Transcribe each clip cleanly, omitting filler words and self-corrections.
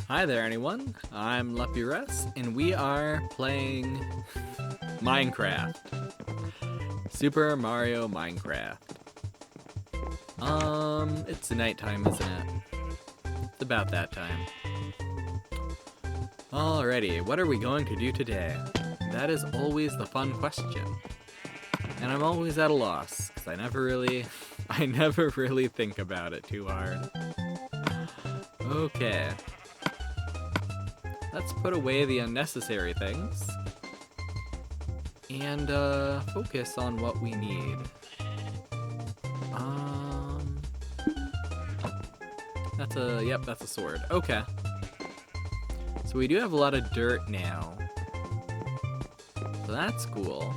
Hi there, anyone. I'm Luppi, and we are playing Minecraft. Super Mario Minecraft. It's nighttime, isn't it? It's about that time. Alrighty, what are we going to do today? That is always the fun question. And I'm always at a loss, because I never really think about it too hard. Okay. Let's put away the unnecessary things and focus on what we need. That's a sword. Okay. So we do have a lot of dirt now. So that's cool.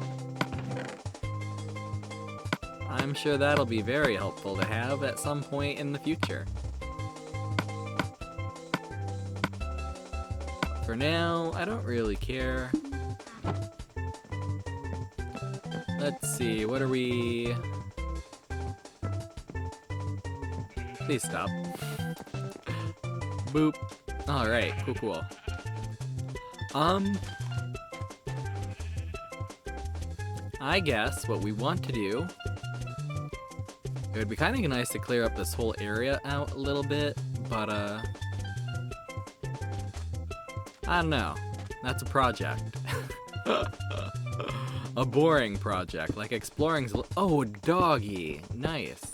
I'm sure that'll be very helpful to have at some point in the future. For now, I don't really care. Let's see, what are we... Please stop. Boop. Alright, cool. I guess what we want to do... It would be kind of nice to clear up this whole area out a little bit, but, I don't know. That's a project. A boring project, like exploring... Oh, doggy. Nice.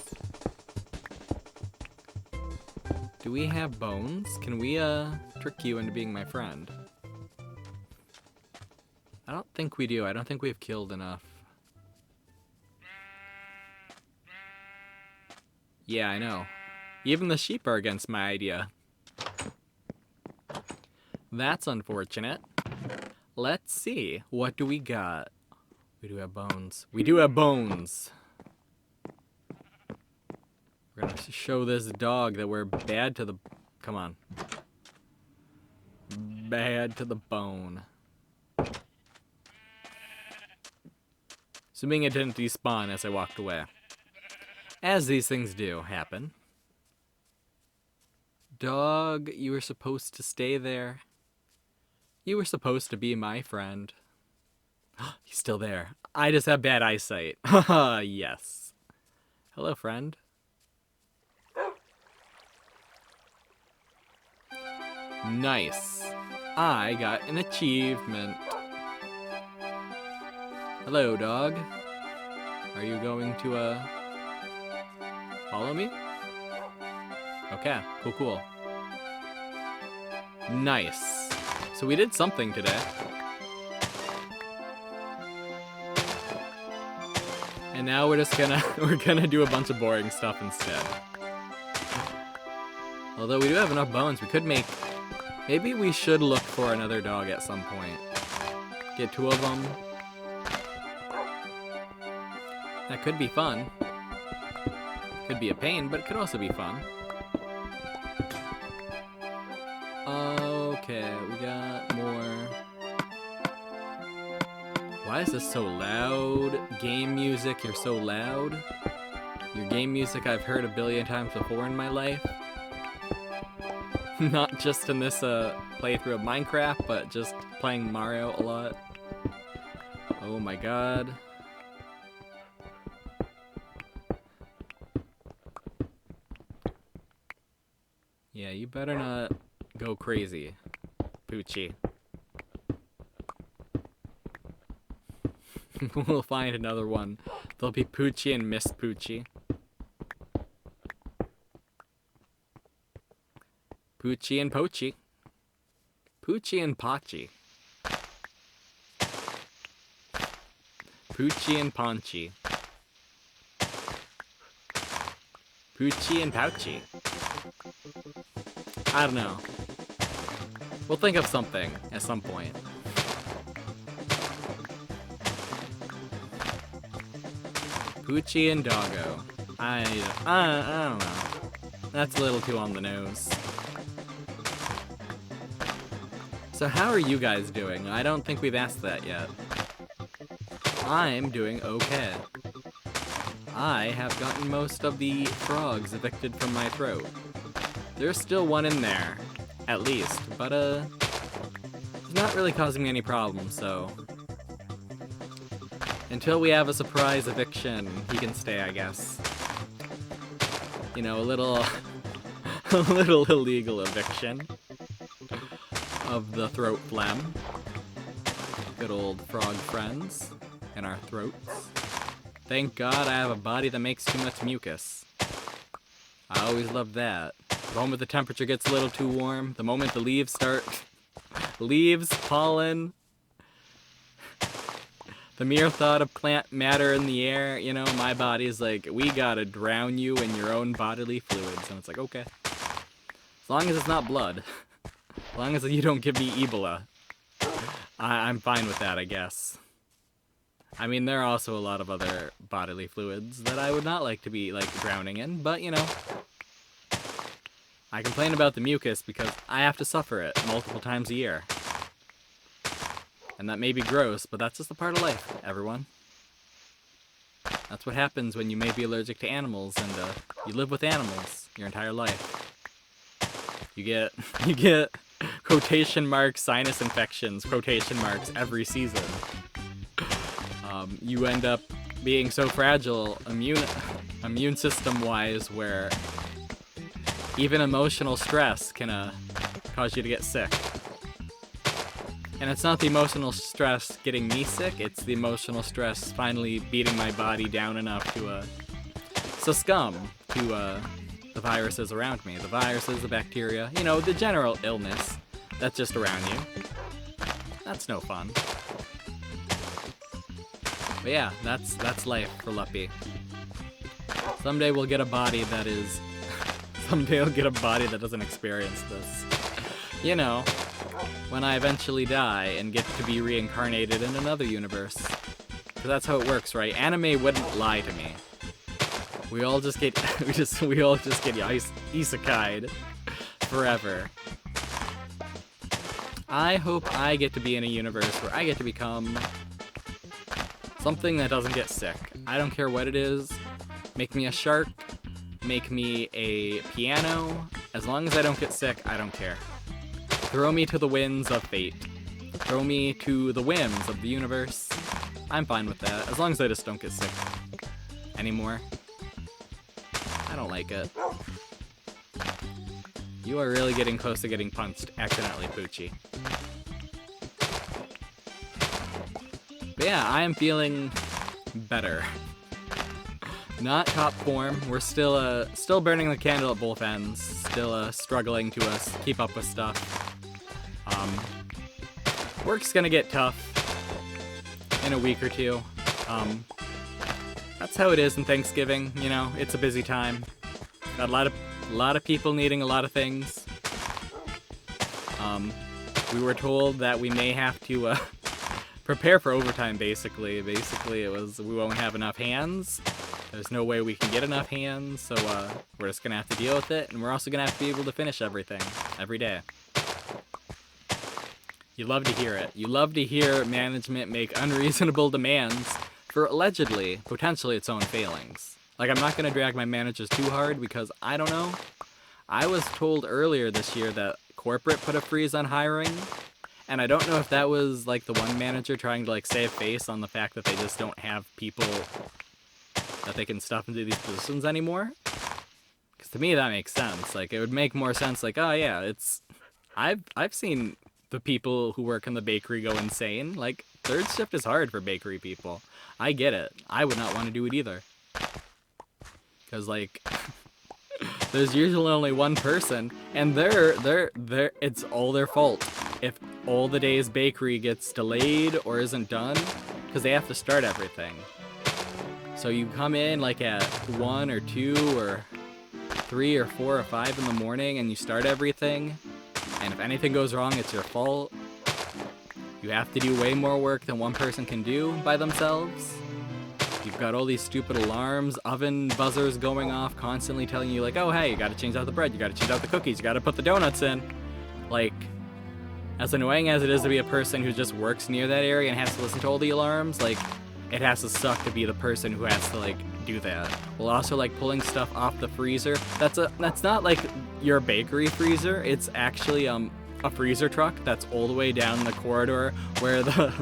Do we have bones? Can we, trick you into being my friend? I don't think we do. I don't think we've killed enough. Yeah, I know. Even the sheep are against my idea. That's unfortunate. Let's see. What do we got? We do have bones. We do have bones. We're gonna show this dog that we're bad to the... Come on. Bad to the bone. Assuming it didn't despawn as I walked away. As these things do happen. Dog, you were supposed to stay there. You were supposed to be my friend. He's still there. I just have bad eyesight. Haha, yes. Hello, friend. Nice. I got an achievement. Hello, dog. Are you going to, follow me? Okay, cool. Nice. So we did something today. And now we're just gonna do a bunch of boring stuff instead. Although we do have enough bones, we could make... Maybe we should look for another dog at some point. Get 2 of them. That could be fun. Could be a pain, but it could also be fun. Okay, we got more. Why is this so loud? Game music, you're so loud. Your game music I've heard a billion times before in my life. Not just in this playthrough of Minecraft, but just playing Mario a lot. Oh my god. Yeah, you better not go crazy, Poochie. We'll find another one. There'll be Poochie and Miss Poochie. Poochie and Poochy. Poochie and Poochy. Poochie and Ponchy. Poochie and Pouchy. I don't know. We'll think of something at some point. Poochie and Doggo. I don't know. That's a little too on the nose. So how are you guys doing? I don't think we've asked that yet. I'm doing okay. I have gotten most of the frogs evicted from my throat. There's still one in there. at least. But, he's not really causing me any problems, so... Until we have a surprise eviction, he can stay, I guess. You know, a little... a little illegal eviction of the throat phlegm. Good old frog friends in our throats. Thank God I have a body that makes too much mucus. I always love that. The moment the temperature gets a little too warm, the moment the leaves start... leaves, pollen... The mere thought of plant matter in the air, you know, my body's like, we gotta drown you in your own bodily fluids. And it's like, okay. As long as it's not blood. As long as you don't give me Ebola. I'm fine with that, I guess. I mean, there are also a lot of other bodily fluids that I would not like to be, like, drowning in. But, you know, I complain about the mucus because I have to suffer it multiple times a year. And that may be gross, but that's just a part of life, everyone. That's what happens when you may be allergic to animals and you live with animals your entire life. You get quotation marks sinus infections, quotation marks, every season. You end up being so fragile immune system wise where even emotional stress can cause you to get sick. And it's not the emotional stress getting me sick, it's the emotional stress finally beating my body down enough to succumb to the viruses around me. The viruses, the bacteria, you know, the general illness that's just around you. That's no fun. But yeah, that's life for Luppi. Someday we'll get a body that is... Someday I'll get a body that doesn't experience this. You know... when I eventually die and get to be reincarnated in another universe. Because that's how it works, right? Anime wouldn't lie to me. We all just get isekai'd forever. I hope I get to be in a universe where I get to become something that doesn't get sick. I don't care what it is. Make me a shark, make me a piano. As long as I don't get sick, I don't care. Throw me to the winds of fate. Throw me to the whims of the universe. I'm fine with that, as long as I just don't get sick anymore. I don't like it. You are really getting close to getting punched accidentally, Poochie. But yeah, I am feeling better. Not top form. We're still burning the candle at both ends. Still struggling to keep up with stuff. Work's gonna get tough in a week or two. That's how it is in Thanksgiving, you know, it's a busy time. Got a lot of people needing a lot of things. We were told that we may have to prepare for overtime, basically. Basically, it was we won't have enough hands. There's no way we can get enough hands, so we're just gonna have to deal with it, and we're also gonna have to be able to finish everything every day. You love to hear it. You love to hear management make unreasonable demands for allegedly, potentially its own failings. Like, I'm not going to drag my managers too hard because I don't know. I was told earlier this year that corporate put a freeze on hiring, and I don't know if that was, like, the one manager trying to, like, save face on the fact that they just don't have people that they can stuff into these positions anymore. Because to me, that makes sense. Like, it would make more sense, like, oh, yeah, it's... I've seen... the people who work in the bakery go insane. Like, third shift is hard for bakery people. I get it. I would not want to do it either. Because, like, there's usually only one person, and it's all their fault if all the day's bakery gets delayed or isn't done, because they have to start everything. So you come in, like, at 1 or 2 or 3 or 4 or 5 in the morning, and you start everything, and if anything goes wrong, it's your fault. You have to do way more work than one person can do by themselves. You've got all these stupid alarms, oven buzzers going off, constantly telling you, like, oh, hey, you gotta change out the bread, you gotta change out the cookies, you gotta put the donuts in. Like, as annoying as it is to be a person who just works near that area and has to listen to all the alarms, like, it has to suck to be the person who has to, like, do that. We'll also like pulling stuff off the freezer. That's not like your bakery freezer. It's actually a freezer truck that's all the way down the corridor where the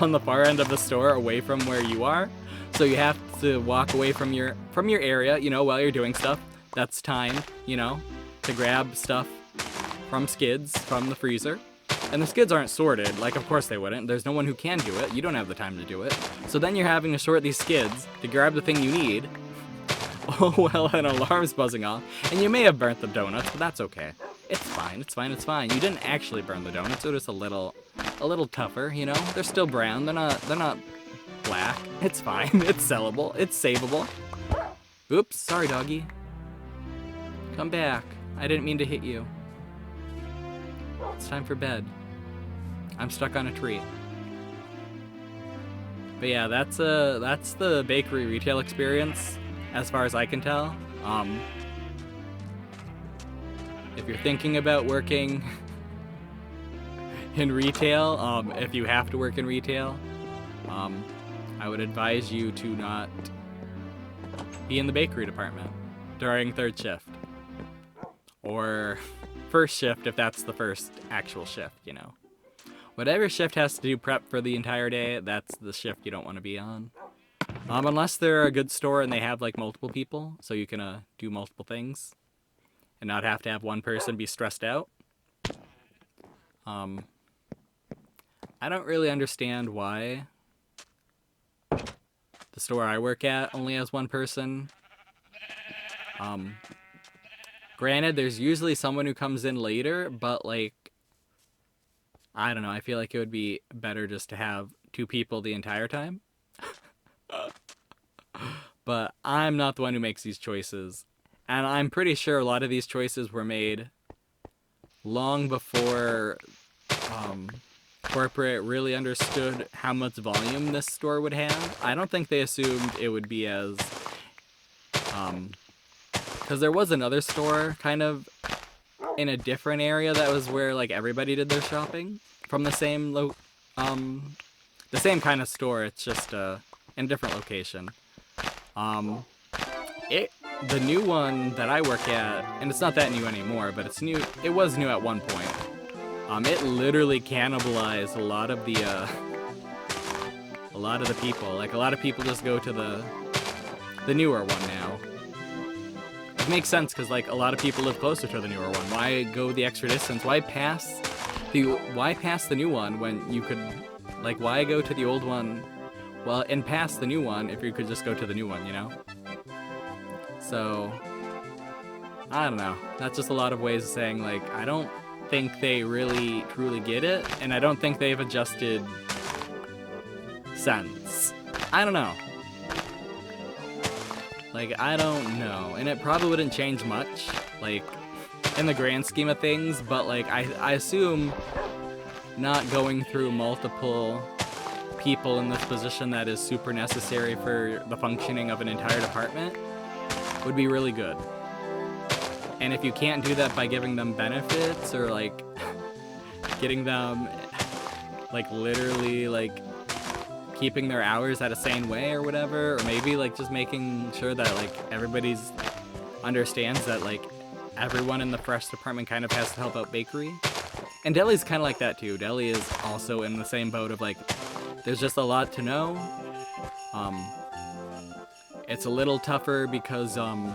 on the far end of the store, away from where you are. So you have to walk away from your area, you know, while you're doing stuff. That's time, you know, to grab stuff from skids from the freezer. And the skids aren't sorted, like of course they wouldn't. There's no one who can do it. You don't have the time to do it. So then you're having to sort these skids to grab the thing you need. Oh well, an alarm's buzzing off. And you may have burnt the donuts, but that's okay. It's fine, it's fine, it's fine. You didn't actually burn the donuts, they're just a little tougher, you know? They're still brown, they're not black. It's fine, it's sellable, it's savable. Oops, sorry doggy. Come back. I didn't mean to hit you. It's time for bed. I'm stuck on a tree. But yeah, that's the bakery retail experience, as far as I can tell. If you're thinking about working in retail, if you have to work in retail, I would advise you to not be in the bakery department during third shift. Or first shift if that's the first actual shift, you know. Whatever shift has to do prep for the entire day, that's the shift you don't want to be on. Unless they're a good store and they have like multiple people, so you can do multiple things and not have to have one person be stressed out. I don't really understand why the store I work at only has one person. Granted, there's usually someone who comes in later, but like, I don't know, I feel like it would be better just to have two people the entire time. But I'm not the one who makes these choices. And I'm pretty sure a lot of these choices were made long before corporate really understood how much volume this store would have. I don't think they assumed it would be as... because there was another store kind of in a different area that was where like everybody did their shopping from the same the same kind of store. It's just in a different location. The new one that I work at, and it's not that new anymore, but it's new. It was new at one point. It literally cannibalized a lot of the people. Like a lot of people just go to the newer one now. It makes sense because like a lot of people live closer to the newer one. Why go the extra distance? Why pass the new one when you could, like, why go to the old one? Well, and pass the new one if you could just go to the new one, you know? So, I don't know. That's just a lot of ways of saying, like, I don't think they really truly get it, and I don't think they've adjusted since. I don't know. Like, I don't know. And it probably wouldn't change much, like, in the grand scheme of things, but, like, I assume not going through multiple people in this position that is super necessary for the functioning of an entire department would be really good. And if you can't do that by giving them benefits or, like, getting them, like, literally, like, keeping their hours at a sane way or whatever, or maybe like just making sure that like everybody's understands that like everyone in the fresh department kind of has to help out bakery. And deli's kind of like that too. Deli is also in the same boat of like there's just a lot to know. It's a little tougher because a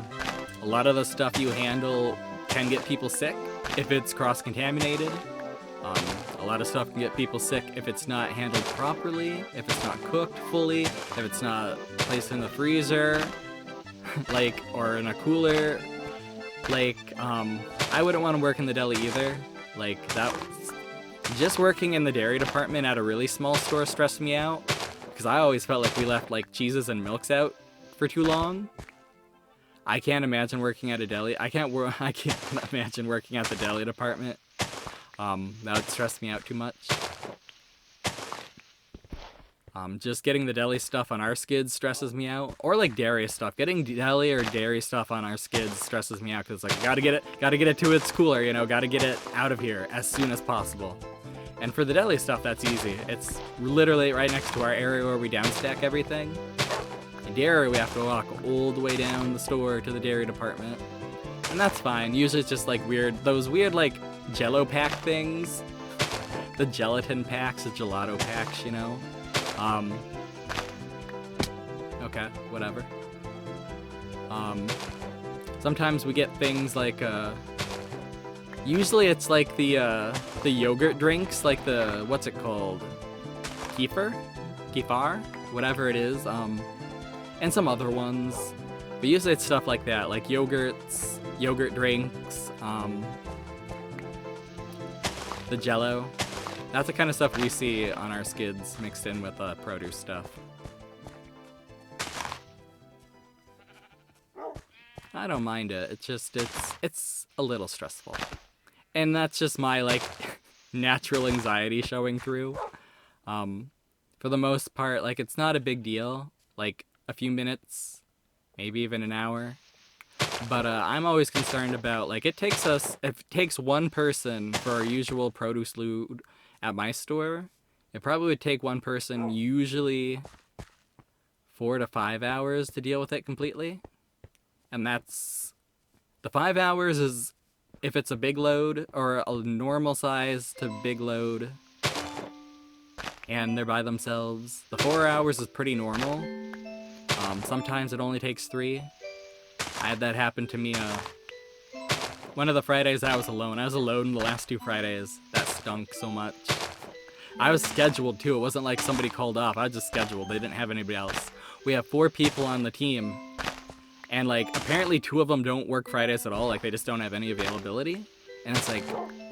lot of the stuff you handle can get people sick if it's cross-contaminated. A lot of stuff can get people sick if it's not handled properly, if it's not cooked fully, if it's not placed in the freezer, like, or in a cooler. Like, I wouldn't want to work in the deli either. Like, just working in the dairy department at a really small store stressed me out, because I always felt like we left, like, cheeses and milks out for too long. I can't imagine working at a deli. I can't imagine working at the deli department. That would stress me out too much. Just getting the deli stuff on our skids stresses me out. Or like dairy stuff. Getting deli or dairy stuff on our skids stresses me out because like gotta get it to its cooler, you know, gotta get it out of here as soon as possible. And for the deli stuff, that's easy. It's literally right next to our area where we downstack everything. Dairy, we have to walk all the way down the store to the dairy department. And that's fine. Usually it's just like those weird like Jello pack things. The gelatin packs, the gelato packs, you know? Okay, whatever. Sometimes we get things like, usually it's like the yogurt drinks, like the, what's it called? Kefir? Whatever it is, and some other ones. But usually it's stuff like that, like yogurts, yogurt drinks, the Jello. That's the kind of stuff we see on our skids mixed in with produce stuff. I don't mind it. It's just, it's a little stressful. And that's just my, like, natural anxiety showing through. For the most part, like, it's not a big deal. Like, a few minutes, maybe even an hour. But I'm always concerned about, like, if it takes one person for our usual produce loot at my store, it probably would take one person usually 4 to 5 hours to deal with it completely. And that's, the 5 hours is if it's a big load or a normal size to big load and they're by themselves. The 4 hours is pretty normal. Sometimes it only takes 3. I had that happen to me one of the Fridays I was alone. I was alone the last 2 Fridays. That stunk so much. I was scheduled too. It wasn't like somebody called off. I was just scheduled. They didn't have anybody else. We have 4 people on the team. And like apparently 2 of them don't work Fridays at all. Like they just don't have any availability. And it's like,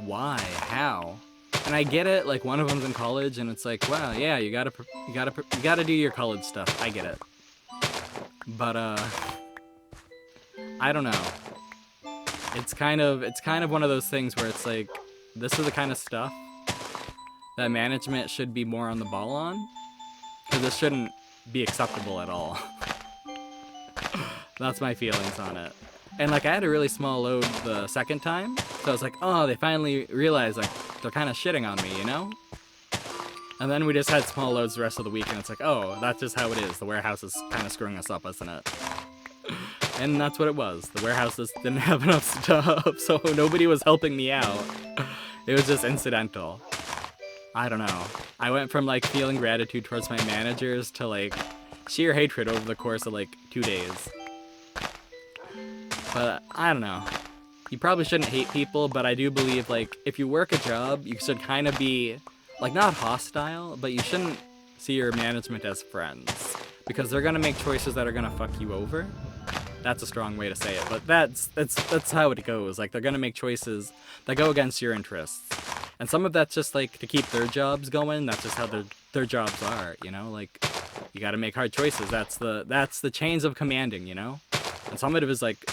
why? How? And I get it. Like one of them's in college, and it's like, wow, yeah, you gotta do your college stuff. I get it. But I don't know. It's kind of one of those things where it's like, this is the kind of stuff that management should be more on the ball on, because this shouldn't be acceptable at all. That's my feelings on it. And like I had a really small load the second time, so I was like, oh, they finally realized like they're kind of shitting on me, you know? And then we just had small loads the rest of the week, and it's like, oh, that's just how it is. The warehouse is kind of screwing us up, isn't it? And that's what it was. The warehouses didn't have enough stuff, so nobody was helping me out. It was just incidental. I don't know. I went from like feeling gratitude towards my managers to like sheer hatred over the course of like 2 days. But I don't know. You probably shouldn't hate people, but I do believe like if you work a job, you should kind of be like not hostile, but you shouldn't see your management as friends, because they're gonna make choices that are gonna fuck you over. That's a strong way to say it, but that's how it goes. Like they're gonna make choices that go against your interests, and some of that's just like to keep their jobs going. That's just how their jobs are, you know. Like you got to make hard choices. That's the chains of commanding, you know. And some of it is like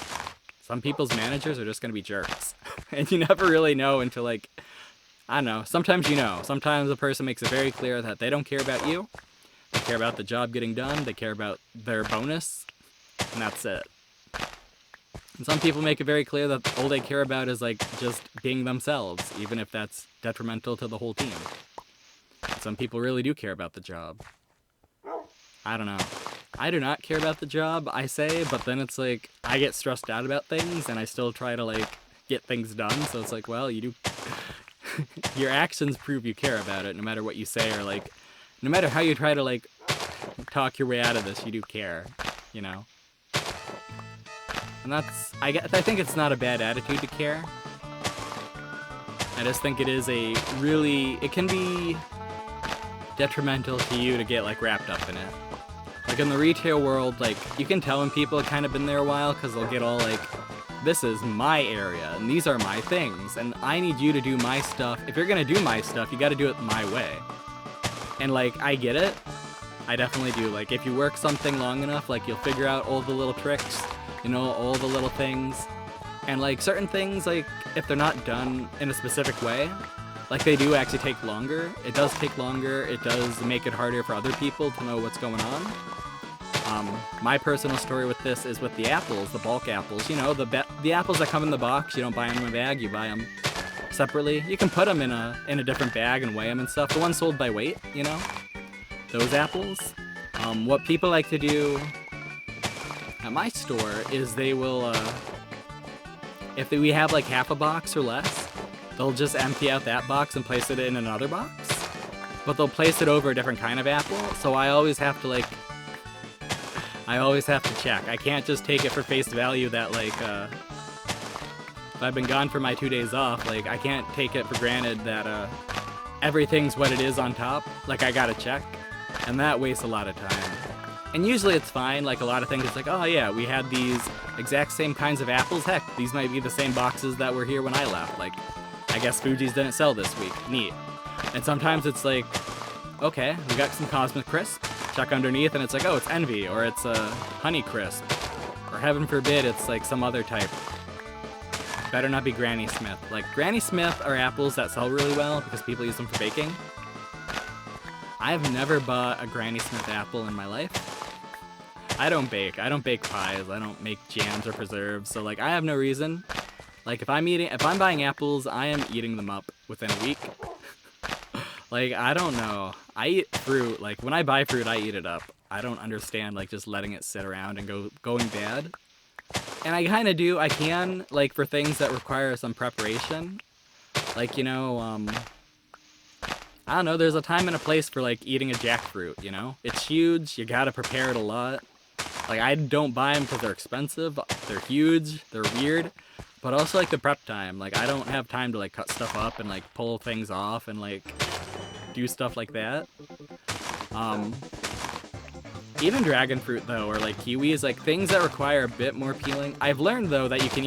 some people's managers are just gonna be jerks, and you never really know until like, I don't know. Sometimes you know. Sometimes a person makes it very clear that they don't care about you. They care about the job getting done. They care about their bonus, and that's it. And some people make it very clear that all they care about is like just being themselves, even if that's detrimental to the whole team. And some people really do care about the job. I don't know. I do not care about the job, I say, but then it's like I get stressed out about things and I still try to like get things done. So it's like, well, you do. Your actions prove you care about it, no matter what you say, or like, no matter how you try to like talk your way out of this, you do care, you know. And that's, I think it's not a bad attitude to care. I just think it is it can be detrimental to you to get like wrapped up in it. Like in the retail world, like you can tell when people have kind of been there a while, because they'll get all like, this is my area and these are my things and I need you to do my stuff. If you're gonna do my stuff, you gotta do it my way. And like, I get it. I definitely do. Like if you work something long enough, like you'll figure out all the little tricks, you know, all the little things. And like certain things, like if they're not done in a specific way, like they do actually take longer. It does take longer. It does make it harder for other people to know what's going on. My personal story with this is with the apples, the bulk apples. You know, the apples that come in the box, you don't buy them in a bag, you buy them separately. You can put them in a different bag and weigh them and stuff. The ones sold by weight, you know, those apples. What people like to do at my store is they will, if we have like half a box or less, they'll just empty out that box and place it in another box. But they'll place it over a different kind of apple, so I always have to check. I can't just take it for face value that like, if I've been gone for my 2 days off, like I can't take it for granted that everything's what it is on top. Like I gotta check, and that wastes a lot of time. And usually it's fine, like a lot of things it's like, oh yeah, we had these exact same kinds of apples, heck, these might be the same boxes that were here when I left, like, I guess Fuji's didn't sell this week, neat. And sometimes it's like, okay, we got some Cosmic Crisp, check underneath and it's like, oh, it's Envy, or it's a Honey Crisp, or heaven forbid it's like some other type. Better not be Granny Smith. Like, Granny Smith are apples that sell really well because people use them for baking. I've never bought a Granny Smith apple in my life. I don't bake pies, I don't make jams or preserves, so like I have no reason. Like if I'm buying apples, I am eating them up within a week. Like I don't know. I eat fruit, like when I buy fruit I eat it up. I don't understand like just letting it sit around and going bad. And I kinda do, I can, like for things that require some preparation. Like, you know, I don't know, there's a time and a place for like eating a jackfruit, you know? It's huge, you gotta prepare it a lot. Like, I don't buy them because they're expensive, they're huge, they're weird, but also, like, the prep time. Like, I don't have time to, like, cut stuff up and, like, pull things off and, like, do stuff like that. Even dragon fruit, though, or, like, kiwis, like, things that require a bit more peeling. I've learned, though, that you can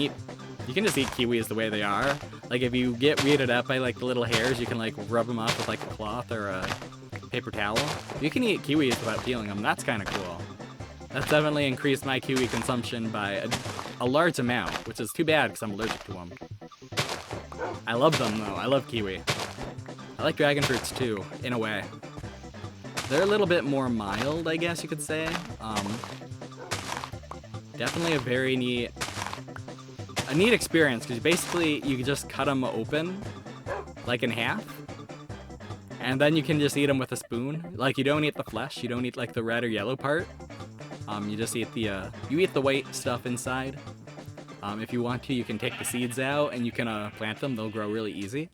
just eat kiwis the way they are. Like, if you get weirded out by, like, the little hairs, you can, like, rub them off with, like, a cloth or a paper towel. You can eat kiwis without peeling them. That's kind of cool. That's definitely increased my kiwi consumption by a large amount, which is too bad because I'm allergic to them. I love them though, I love kiwi. I like dragon fruits too, in a way. They're a little bit more mild, I guess you could say. Definitely a very neat experience, because basically you can just cut them open, like in half, and then you can just eat them with a spoon. Like you don't eat the flesh, you don't eat like the red or yellow part. You just eat the white stuff inside. If you want to, you can take the seeds out and you can plant them. They'll grow really easy.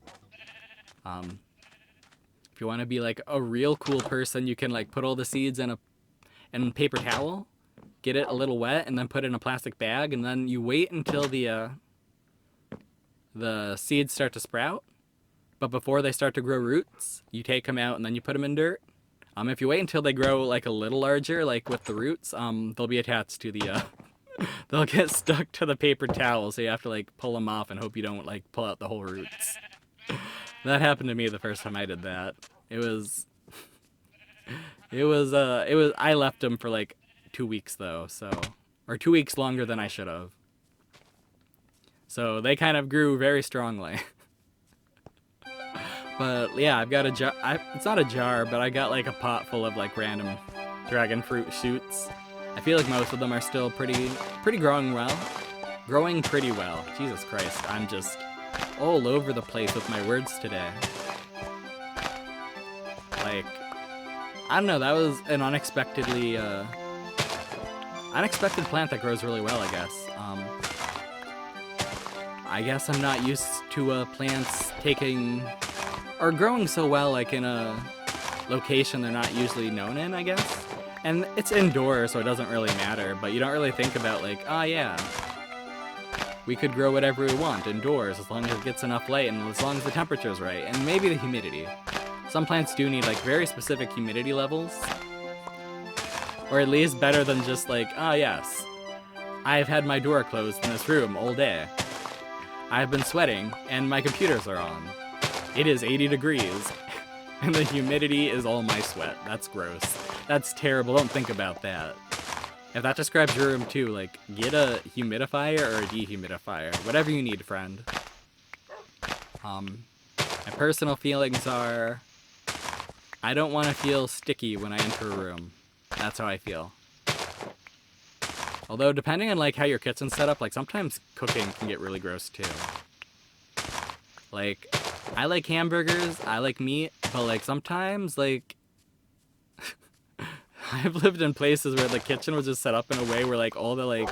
If you want to be like a real cool person, you can like put all the seeds in a paper towel, get it a little wet, and then put it in a plastic bag, and then you wait until the seeds start to sprout. But before they start to grow roots, you take them out and then you put them in dirt. If you wait until they grow like a little larger, like with the roots, they'll be attached to the, they'll get stuck to the paper towel, so you have to like pull them off and hope you don't like pull out the whole roots. That happened to me the first time I did that. I left them for like 2 weeks though, or 2 weeks longer than I should have. So they kind of grew very strongly. But yeah, I've got a jar. It's not a jar, but I got like a pot full of like random dragon fruit shoots. I feel like most of them are still pretty growing pretty well. Jesus Christ, I'm just all over the place with my words today. Like, I don't know, that was an unexpected plant that grows really well, I guess. I guess I'm not used to plants growing so well, like in a location they're not usually known in, I guess. And it's indoors, so it doesn't really matter, but you don't really think about like, oh yeah, we could grow whatever we want indoors as long as it gets enough light and as long as the temperature's right, and maybe the humidity. Some plants do need like very specific humidity levels, or at least better than just like, oh yes, I've had my door closed in this room all day. I've been sweating and my computers are on. It is 80 degrees, and the humidity is all my sweat. That's gross. That's terrible. Don't think about that. If that describes your room too, like, get a humidifier or a dehumidifier. Whatever you need, friend. My personal feelings are, I don't want to feel sticky when I enter a room. That's how I feel. Although, depending on, like, how your kitchen's set up, like, sometimes cooking can get really gross too. Like, I like hamburgers, I like meat, but like sometimes like I've lived in places where the kitchen was just set up in a way where like all the like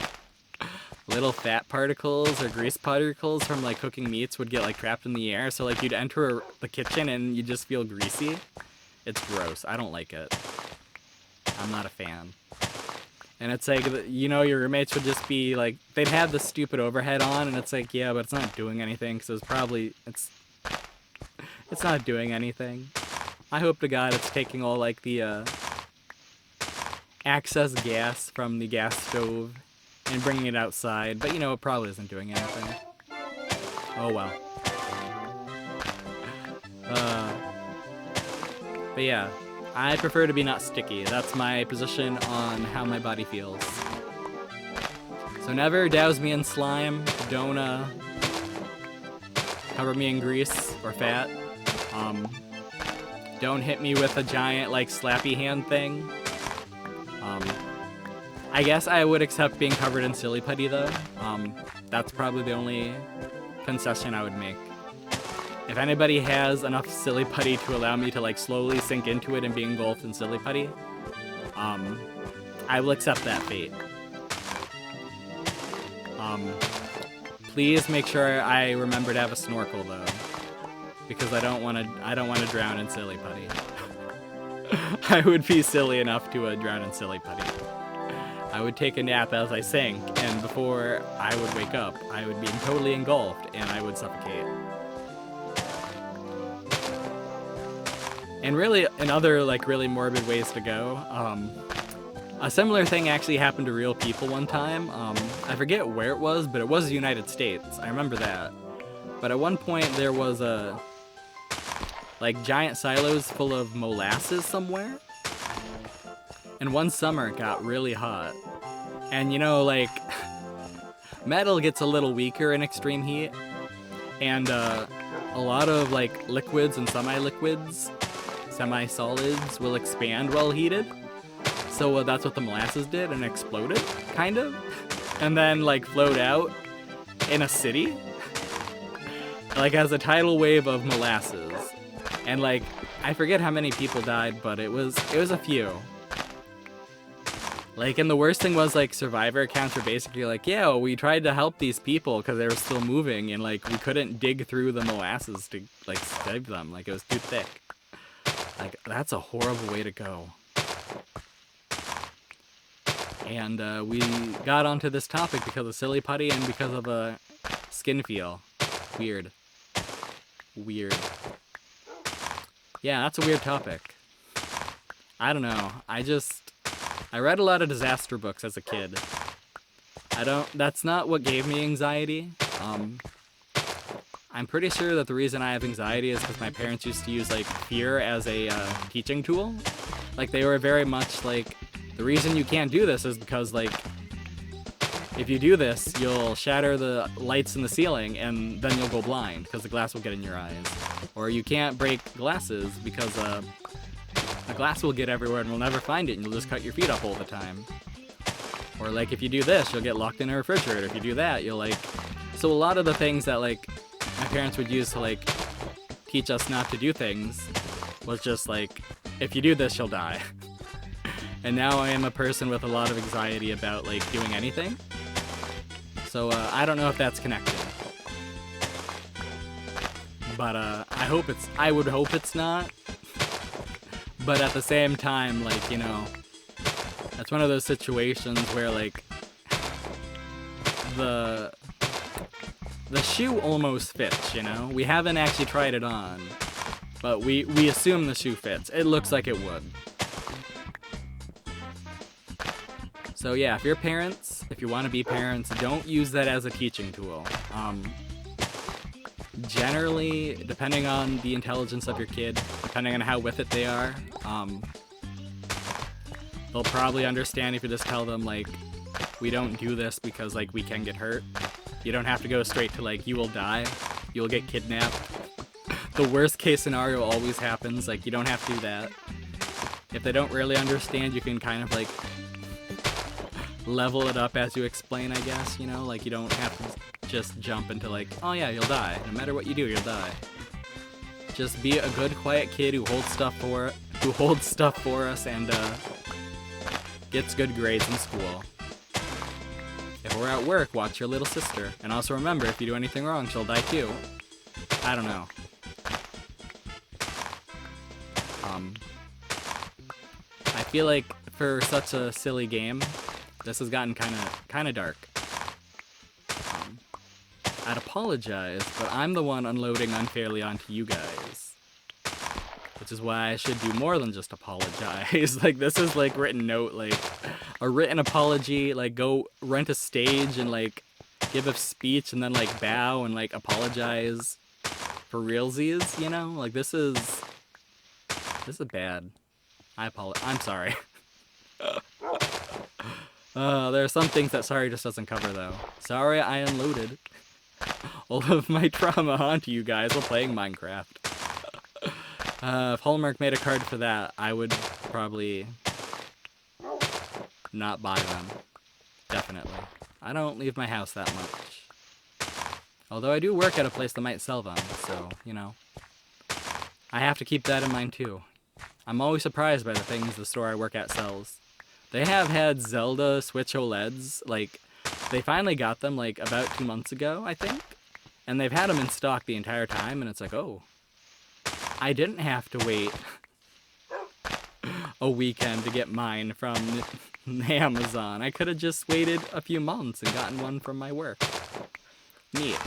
little fat particles or grease particles from like cooking meats would get like trapped in the air. So like you'd enter the kitchen and you just feel greasy. It's gross. I don't like it. I'm not a fan. And it's like, you know, your roommates would just be like, they'd have the stupid overhead on, and it's like, yeah, but it's not doing anything, because it's probably, it's not doing anything. I hope to God it's taking all like the excess gas from the gas stove and bringing it outside, but you know, it probably isn't doing anything. Oh well. But yeah, I prefer to be not sticky. That's my position on how my body feels. So never douse me in slime. Don't cover me in grease or fat. Don't hit me with a giant like slappy hand thing. I guess I would accept being covered in silly putty though. That's probably the only concession I would make. If anybody has enough silly putty to allow me to like slowly sink into it and be engulfed in silly putty, I will accept that fate. Please make sure I remember to have a snorkel though, because I don't want to drown in silly putty. I would be silly enough to drown in silly putty. I would take a nap as I sank, and before I would wake up, I would be totally engulfed and I would suffocate. And really, in other like really morbid ways to go, a similar thing actually happened to real people one time. I forget where it was, but it was the United States. I remember that. But at one point there was like giant silos full of molasses somewhere. And one summer it got really hot. And you know, like, metal gets a little weaker in extreme heat. And a lot of like liquids and semi-liquids, semi-solids will expand while heated. So that's what the molasses did, and exploded, kind of. And then like flowed out in a city. Like as a tidal wave of molasses. And like, I forget how many people died, but it was a few. Like, and the worst thing was, like, survivor accounts were basically like, yeah, well, we tried to help these people because they were still moving, and, like, we couldn't dig through the molasses to, like, save them. Like, it was too thick. Like, that's a horrible way to go. And we got onto this topic because of silly putty and because of a skin feel. Weird. Weird. Yeah, that's a weird topic. I don't know. I read a lot of disaster books as a kid. That's not what gave me anxiety. I'm pretty sure that the reason I have anxiety is because my parents used to use, like, fear as a teaching tool. Like, they were very much like, the reason you can't do this is because, like, if you do this, you'll shatter the lights in the ceiling and then you'll go blind because the glass will get in your eyes. Or you can't break glasses because, the glass will get everywhere and we'll never find it and you'll just cut your feet up all the time. Or like if you do this, you'll get locked in a refrigerator. If you do that, you'll like... So a lot of the things that like my parents would use to like teach us not to do things was just like, if you do this, you'll die. And now I am a person with a lot of anxiety about like doing anything. So I don't know if that's connected. But I would hope it's not. But at the same time, like, you know, that's one of those situations where, like, the shoe almost fits, you know? We haven't actually tried it on, but we assume the shoe fits. It looks like it would. So yeah, if you're parents, if you want to be parents, don't use that as a teaching tool. Generally, depending on the intelligence of your kid, depending on how with it they are, they'll probably understand if you just tell them, like, we don't do this because, like, we can get hurt. You don't have to go straight to, like, you will die, you'll get kidnapped. The worst case scenario always happens, like, you don't have to do that. If they don't really understand, you can kind of, like, level it up as you explain, I guess, you know? Like, you don't have to just jump into like, oh yeah, you'll die. No matter what you do, you'll die. Just be a good, quiet kid who holds stuff for us and gets good grades in school. If we're at work, watch your little sister. And also remember, if you do anything wrong, she'll die too. I don't know. I feel like for such a silly game, this has gotten kind of dark. I'd apologize, but I'm the one unloading unfairly onto you guys. Which is why I should do more than just apologize. Like, this is like written note, like a written apology, like go rent a stage and like give a speech and then like bow and like apologize for realsies, you know? Like this is bad. I'm sorry. There are some things that sorry just doesn't cover though. Sorry I unloaded all of my trauma onto you guys while playing Minecraft. If Hallmark made a card for that, I would probably not buy them. Definitely. I don't leave my house that much. Although I do work at a place that might sell them, so, you know. I have to keep that in mind too. I'm always surprised by the things the store I work at sells. They have had Zelda Switch OLEDs, like, they finally got them, like, about 2 months ago, I think. And they've had them in stock the entire time, and it's like, oh. I didn't have to wait a weekend to get mine from Amazon. I could have just waited a few months and gotten one from my work. Neat.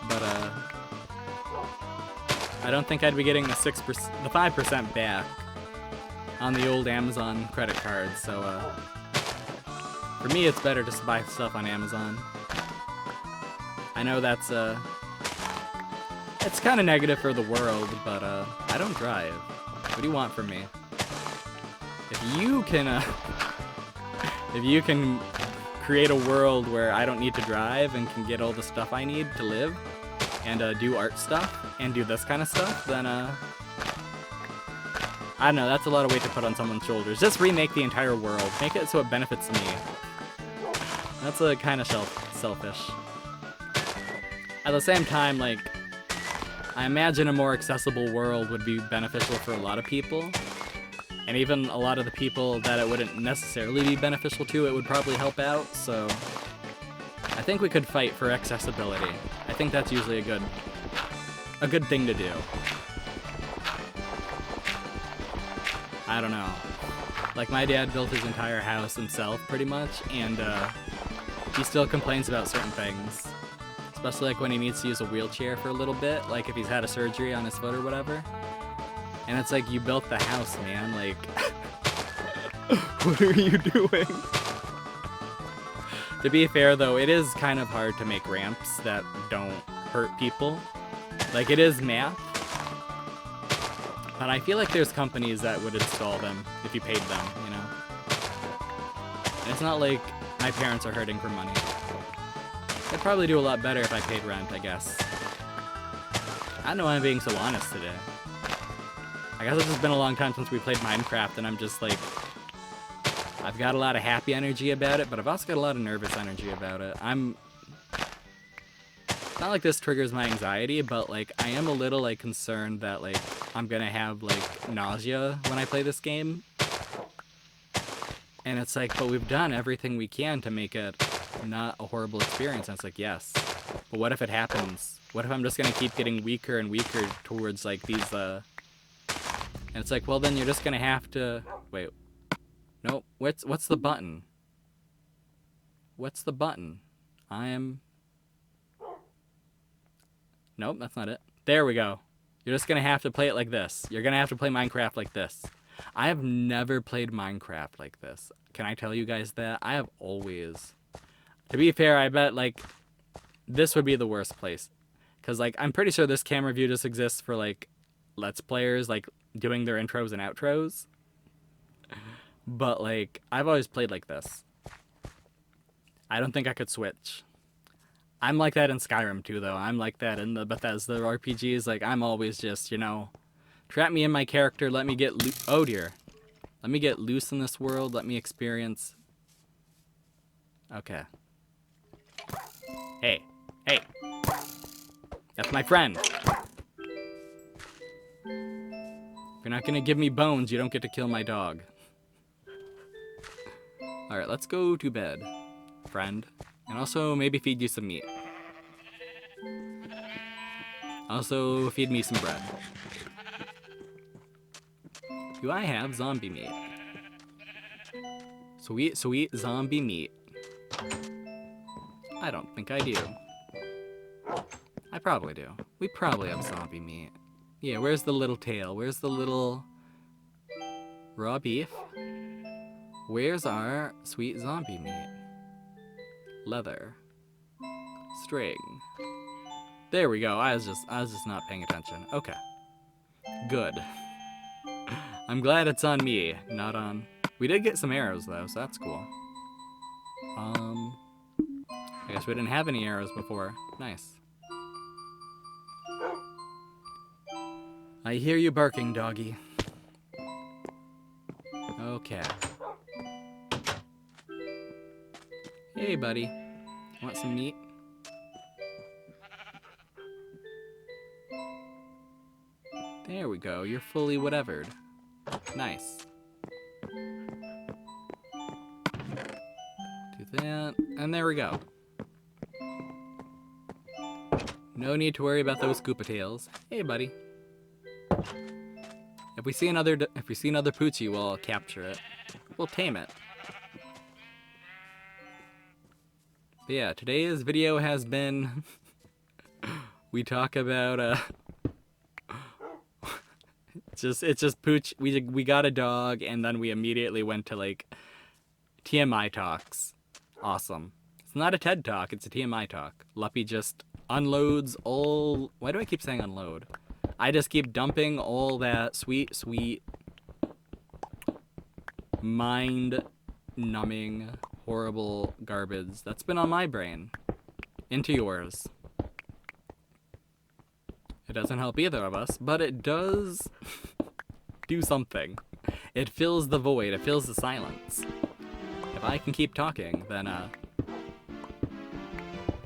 But, I don't think I'd be getting the 5% back on the old Amazon credit card, so, for me it's better just to buy stuff on Amazon. I know that's, it's kind of negative for the world, but, I don't drive. What do you want from me? If you can create a world where I don't need to drive and can get all the stuff I need to live and, do art stuff and do this kind of stuff, then, I don't know, that's a lot of weight to put on someone's shoulders. Just remake the entire world. Make it so it benefits me. That's, kind of selfish. At the same time, like, I imagine a more accessible world would be beneficial for a lot of people. And even a lot of the people that it wouldn't necessarily be beneficial to, it would probably help out, so I think we could fight for accessibility. I think that's usually a good thing to do. I don't know. Like, my dad built his entire house himself, pretty much, and, he still complains about certain things. Especially like when he needs to use a wheelchair for a little bit, like if he's had a surgery on his foot or whatever. And it's like, you built the house, man, like, what are you doing? To be fair though, it is kind of hard to make ramps that don't hurt people. Like, it is math. But I feel like there's companies that would install them if you paid them, you know? And it's not like my parents are hurting for money. I'd probably do a lot better if I paid rent, I guess. I don't know why I'm being so honest today. I guess it's just been a long time since we played Minecraft, and I'm just like... I've got a lot of happy energy about it, but I've also got a lot of nervous energy about it. It's not like this triggers my anxiety, but, like, I am a little, like, concerned that, like, I'm gonna have, like, nausea when I play this game. And it's like, but we've done everything we can to make it not a horrible experience. And it's like, yes, but what if it happens? What if I'm just gonna keep getting weaker and weaker towards like these and it's like, well, then you're just gonna have to wait. Nope. What's the button? What's the button? Nope, that's not it. There we go. You're just gonna have to play it like this. You're gonna have to play Minecraft like this. I have never played Minecraft like this. Can I tell you guys that? I have always. To be fair, I bet, like, this would be the worst place. Because, like, I'm pretty sure this camera view just exists for, like, Let's Players, like, doing their intros and outros. But, like, I've always played like this. I don't think I could switch. I'm like that in Skyrim, too, though. I'm like that in the Bethesda RPGs. Like, I'm always just, you know, trap me in my character, let me get loose. Oh, dear. Let me get loose in this world. Let me experience. Okay. Hey. Hey. That's my friend. If you're not gonna give me bones, you don't get to kill my dog. Alright, let's go to bed, friend. And also, maybe feed you some meat. Also, feed me some bread. Do I have zombie meat? Sweet, sweet zombie meat. I don't think I do. I probably do. We probably have zombie meat. Yeah, where's the little tail? Where's the little raw beef? Where's our sweet zombie meat? Leather. String. There we go. I was just not paying attention. Okay. Good. I'm glad it's on me, not on... We did get some arrows though, so that's cool. I guess we didn't have any arrows before. Nice. I hear you barking, doggy. Okay. Hey, buddy. Want some meat? There we go. You're fully whatevered. Nice. Do that. And there we go. No need to worry about those Koopa tails. Hey, buddy. If we see another Poochie, we'll capture it. We'll tame it. But yeah, today's video has been... we talk about, it's just Pooch. We got a dog, and then we immediately went to, like, TMI talks. Awesome. It's not a TED Talk, it's a TMI talk. Luppi just unloads all... Why do I keep saying unload? I just keep dumping all that sweet, sweet, mind-numbing, horrible garbage that's been on my brain into yours. It doesn't help either of us, but it does do something. It fills the void, it fills the silence. If I can keep talking, then, I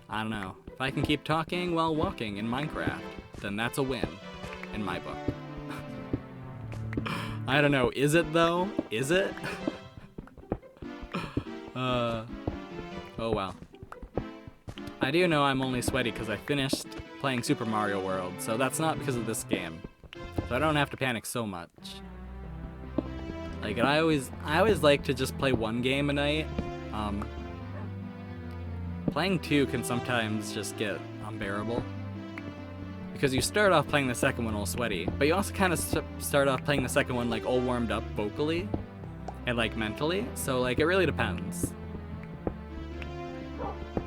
don't know. If I can keep talking while walking in Minecraft, then that's a win. In my book. I don't know, is it though? Is it? Oh well. I do know I'm only sweaty because I finished playing Super Mario World, so that's not because of this game. So I don't have to panic so much. Like, I always like to just play one game a night. Playing two can sometimes just get unbearable. Because you start off playing the second one all sweaty, but you also kind of start off playing the second one like all warmed up vocally and like mentally, so like it really depends.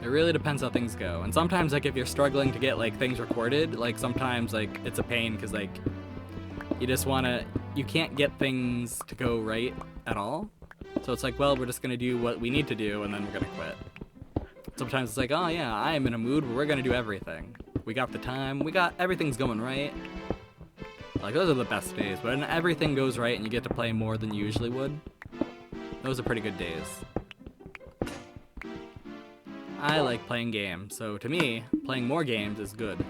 It really depends how things go. And sometimes like if you're struggling to get like things recorded, like sometimes like it's a pain because like you can't get things to go right at all. So it's like, well, we're just gonna do what we need to do and then we're gonna quit. Sometimes it's like, oh yeah, I am in a mood where we're gonna do everything. We got the time, everything's going right. Like, those are the best days, when everything goes right and you get to play more than you usually would. Those are pretty good days. I like playing games, so to me, playing more games is good.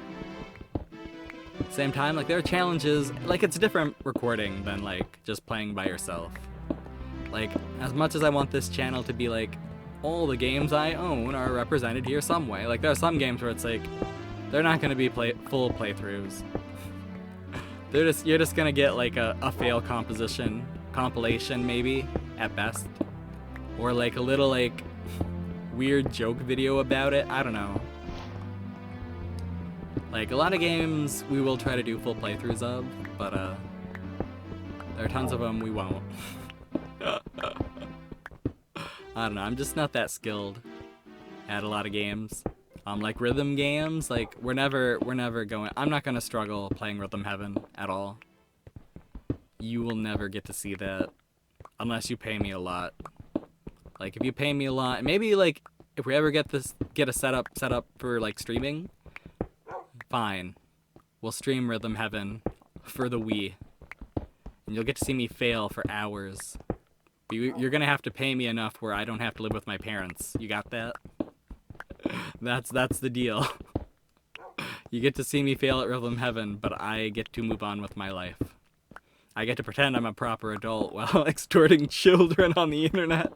At the same time, like, there are challenges, like, it's different recording than, like, just playing by yourself. Like, as much as I want this channel to be, like, all the games I own are represented here some way. Like, there are some games where it's, like, they're not going to be full playthroughs. You're just going to get like a fail compilation maybe, at best. Or like a little like weird joke video about it, I don't know. Like a lot of games we will try to do full playthroughs of, but there are tons of them we won't. I don't know, I'm just not that skilled at a lot of games. Like rhythm games, like we're never going, I'm not gonna struggle playing Rhythm Heaven at all. You will never get to see that unless you pay me a lot. Like if you pay me a lot, maybe like if we ever get a setup for like streaming, fine. We'll stream Rhythm Heaven for the Wii. And you'll get to see me fail for hours. But you're gonna have to pay me enough where I don't have to live with my parents. You got that? That's the deal. You get to see me fail at Rhythm Heaven, but I get to move on with my life. I get to pretend I'm a proper adult while extorting children on the internet.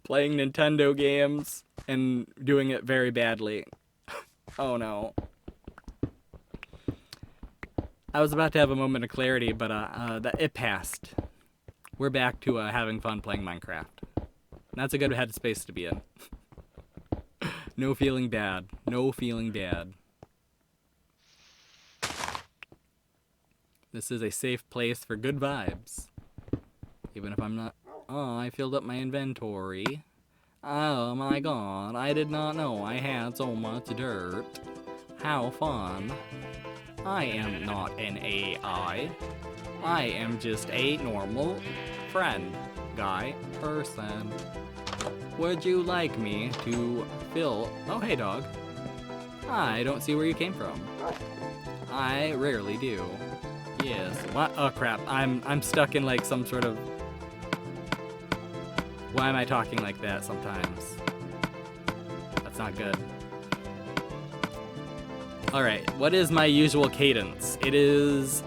Playing Nintendo games and doing it very badly. Oh no. I was about to have a moment of clarity, but it passed. We're back to having fun playing Minecraft. That's a good headspace to be in. No feeling bad. No feeling bad. This is a safe place for good vibes. Even if I'm not... Oh, I filled up my inventory. Oh my god, I did not know I had so much dirt. How fun. I am not an AI. I am just a normal friend, guy, person. Would you like me to fill... Oh, hey, dog. I don't see where you came from. I rarely do. Yes. What? Oh, crap. I'm stuck in, like, some sort of... Why am I talking like that sometimes? That's not good. Alright, what is my usual cadence? It is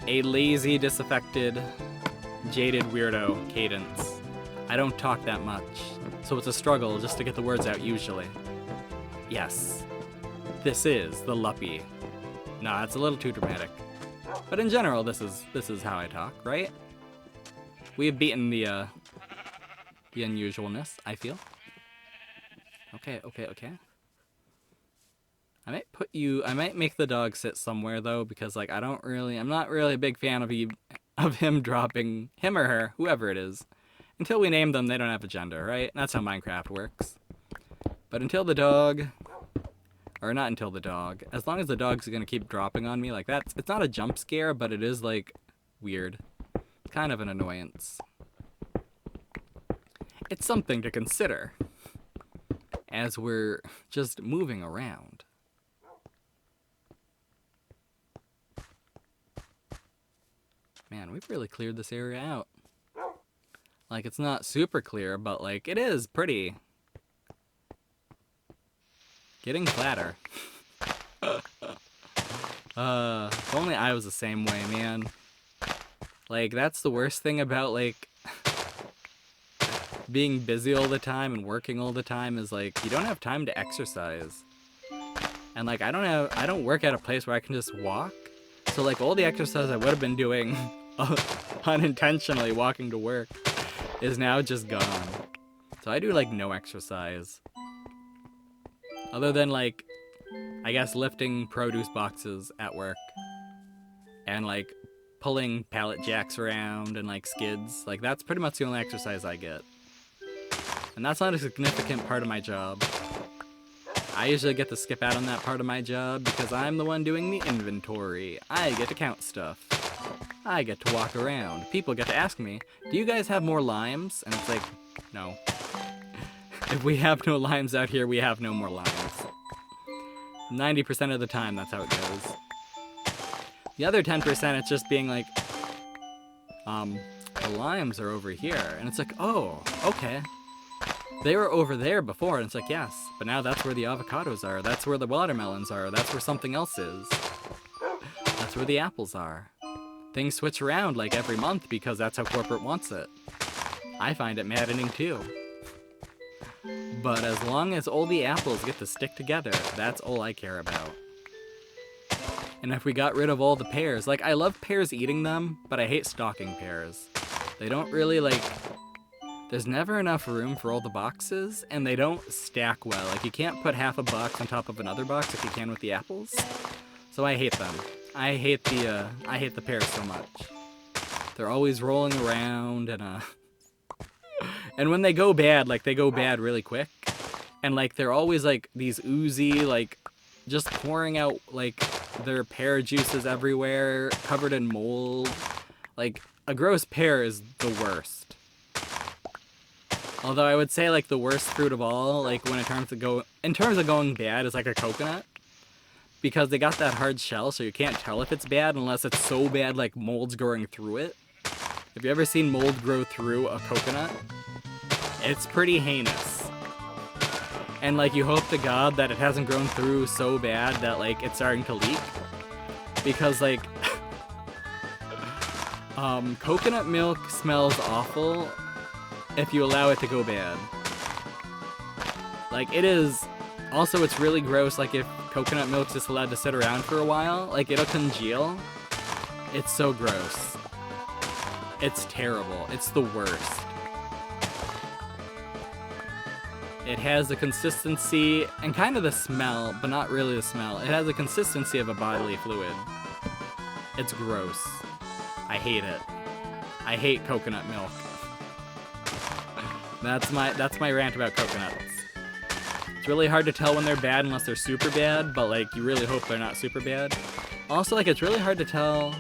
a lazy, disaffected, jaded weirdo cadence. I don't talk that much, so it's a struggle just to get the words out usually. Yes, this is the Luppi. Nah, it's a little too dramatic. But in general, this is how I talk, right? We have beaten the unusualness, I feel. Okay. I might make the dog sit somewhere though, because like I'm not really a big fan of him dropping, him or her, whoever it is. Until we name them, they don't have a gender, right? That's how Minecraft works. But until the dog, or not until the dog, as long as the dog's gonna keep dropping on me, like it's not a jump scare, but it is like weird. Kind of an annoyance. It's something to consider as we're just moving around. Man, we've really cleared this area out. Like, it's not super clear, but, like, it is pretty. Getting flatter. If only I was the same way, man. Like, that's the worst thing about, like, being busy all the time and working all the time is, like, you don't have time to exercise. And, like, I don't work at a place where I can just walk. So, like, all the exercise I would have been doing unintentionally walking to work is now just gone. So I do, like, no exercise. Other than, like, I guess lifting produce boxes at work. And, like, pulling pallet jacks around and, like, skids. Like, that's pretty much the only exercise I get. And that's not a significant part of my job. I usually get to skip out on that part of my job because I'm the one doing the inventory. I get to count stuff. I get to walk around. People get to ask me, do you guys have more limes? And it's like, no. If we have no limes out here, we have no more limes. 90% of the time, that's how it goes. The other 10%, it's just being like, the limes are over here. And it's like, oh, okay. They were over there before, and it's like, yes, but now that's where the avocados are. That's where the watermelons are. That's where something else is. That's where the apples are. Things switch around like every month because that's how corporate wants it. I find it maddening too. But as long as all the apples get to stick together, that's all I care about. And if we got rid of all the pears, like I love pears eating them, but I hate stalking pears. They don't really like... There's never enough room for all the boxes, and they don't stack well. Like, you can't put half a box on top of another box like you can with the apples. So I hate them. I hate the pears so much. They're always rolling around, and when they go bad, like, they go bad really quick. And, like, they're always, like, these oozy, like, just pouring out, like, their pear juices everywhere, covered in mold. Like, a gross pear is the worst. Although I would say, like, the worst fruit of all, like, in terms of going bad, is like a coconut. Because they got that hard shell, so you can't tell if it's bad unless it's so bad, like, mold's growing through it. Have you ever seen mold grow through a coconut? It's pretty heinous. And, like, you hope to God that it hasn't grown through so bad that, like, it's starting to leak. Because, like, Coconut milk smells awful if you allow it to go bad. Like, it is... Also, it's really gross, like, if coconut milk's just allowed to sit around for a while. Like, it'll congeal. It's so gross. It's terrible. It's the worst. It has the consistency and kind of the smell, but not really the smell. It has the consistency of a bodily fluid. It's gross. I hate it. I hate coconut milk. That's my rant about coconuts. It's really hard to tell when they're bad unless they're super bad, but like you really hope they're not super bad. Also, like, it's really hard to tell,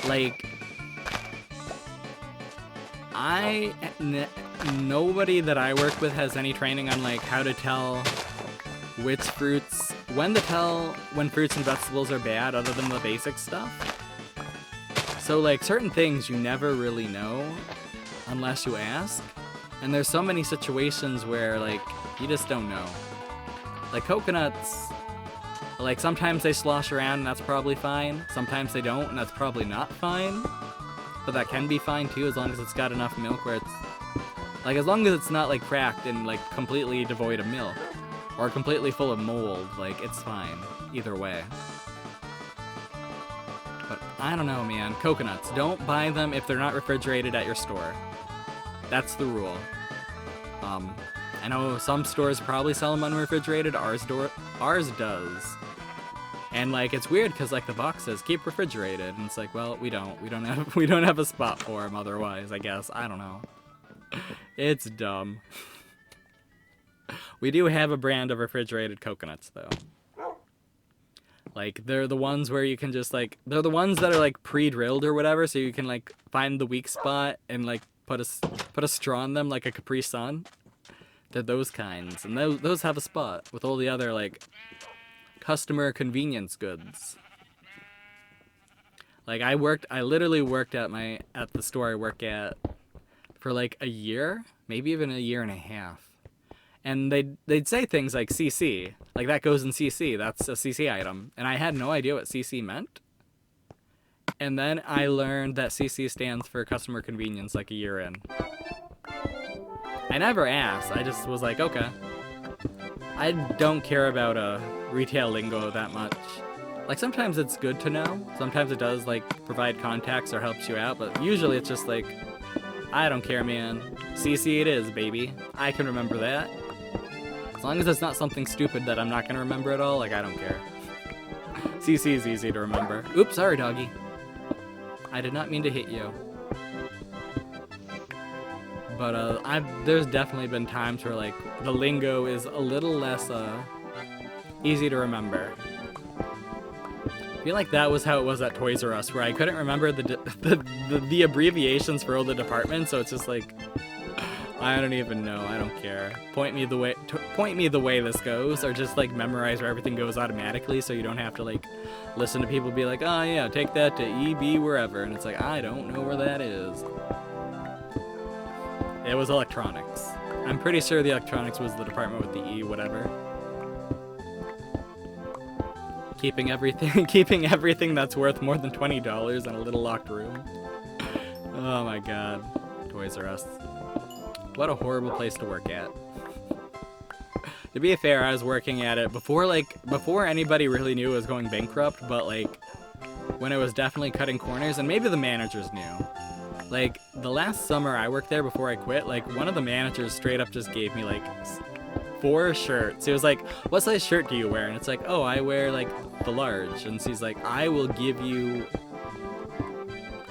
like, nobody that I work with has any training on like how to tell which fruits, when fruits and vegetables are bad other than the basic stuff. So like certain things you never really know unless you ask. And there's so many situations where like you just don't know. Like coconuts, like sometimes they slosh around and that's probably fine. Sometimes they don't and that's probably not fine. But that can be fine too, as long as it's got enough milk where it's... Like, as long as it's not, like, cracked and, like, completely devoid of milk. Or completely full of mold, like, it's fine. Either way. But, I don't know, man. Coconuts. Don't buy them if they're not refrigerated at your store. That's the rule. I know some stores probably sell them unrefrigerated. Ours does. And like it's weird because like the box says keep refrigerated, and it's like, well, we don't have a spot for them otherwise, I guess. I don't know. It's dumb. We do have a brand of refrigerated coconuts though. Like they're the ones where you can just like, they're the ones that are like pre-drilled or whatever, so you can like find the weak spot and like put a straw in them like a Capri Sun. They're those kinds, and those have a spot with all the other like customer convenience goods. Like I literally worked at the store I work at for like a year, maybe even a year and a half. And they'd say things like CC, like that goes in CC, that's a CC item. And I had no idea what CC meant. And then I learned that CC stands for customer convenience like a year in. I never asked, I just was like, okay. I don't care about retail lingo that much. Like sometimes it's good to know, sometimes it does like provide contacts or helps you out, but usually it's just like, I don't care, man. CC it is, baby. I can remember that. As long as it's not something stupid that I'm not gonna remember at all, like I don't care. CC is easy to remember. Oops, sorry doggy. I did not mean to hit you. But there's definitely been times where like the lingo is a little less easy to remember. I feel like that was how it was at Toys R Us, where I couldn't remember the abbreviations for all the departments, so it's just like, I don't even know, I don't care. Point me the way this goes, or just like memorize where everything goes automatically, so you don't have to like listen to people be like, oh yeah, take that to EB wherever, and it's like, I don't know where that is. It was electronics. I'm pretty sure the electronics was the department with the E whatever. Keeping everything that's worth more than $20 in a little locked room. Oh my god. Toys R Us. What a horrible place to work at. To be fair, I was working at it before anybody really knew it was going bankrupt, but like when it was definitely cutting corners, and maybe the managers knew. Like, the last summer I worked there before I quit, like, one of the managers straight up just gave me, like, 4 shirts. He was like, what size shirt do you wear? And it's like, oh, I wear, like, the large. And she's like, I will give you...